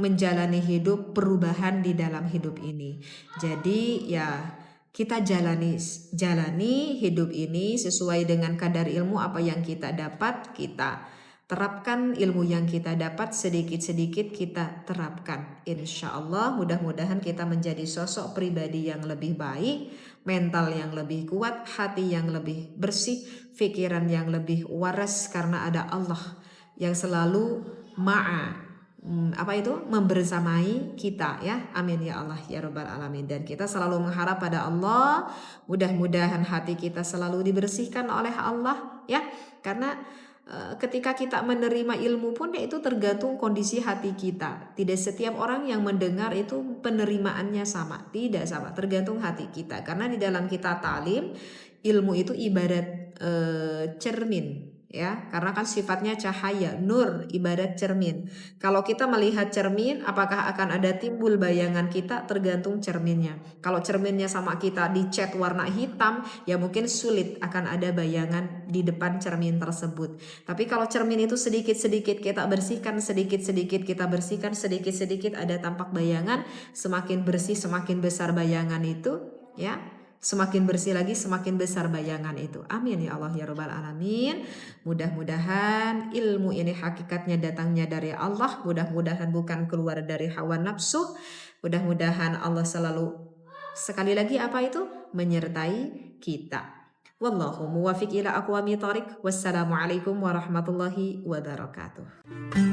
menjalani hidup, perubahan di dalam hidup ini. Jadi ya kita jalani hidup ini sesuai dengan kadar ilmu apa yang kita dapat, kita terapkan ilmu yang kita dapat, sedikit-sedikit kita terapkan. Insya Allah mudah-mudahan kita menjadi sosok pribadi yang lebih baik, mental yang lebih kuat, hati yang lebih bersih, pikiran yang lebih waras karena ada Allah yang selalu membersamai kita ya. Amin ya Allah ya Rabbal Alamin. Dan kita selalu mengharap pada Allah, mudah-mudahan hati kita selalu dibersihkan oleh Allah ya. Karena ketika kita menerima ilmu pun ya itu tergantung kondisi hati kita. Tidak setiap orang yang mendengar itu penerimaannya sama, tidak sama, tergantung hati kita. Karena di dalam kita talim, ilmu itu ibarat cermin ya, karena kan sifatnya cahaya, nur, ibarat cermin. Kalau kita melihat cermin, apakah akan ada timbul bayangan kita? Tergantung cerminnya. Kalau cerminnya sama kita dicat warna hitam, ya mungkin sulit akan ada bayangan di depan cermin tersebut. Tapi kalau cermin itu sedikit-sedikit kita bersihkan, sedikit-sedikit kita bersihkan, sedikit-sedikit ada tampak bayangan, semakin bersih semakin besar bayangan itu ya. Semakin bersih lagi semakin besar bayangan itu. Amin ya Allah ya Rabbal Alamin. Mudah-mudahan ilmu ini hakikatnya datangnya dari Allah. Mudah-mudahan bukan keluar dari hawa nafsu. Mudah-mudahan Allah selalu sekali lagi apa itu? Menyertai kita. Wallahu muwafiq ila aqwami thoriq. Wassalamualaikum warahmatullahi wabarakatuh.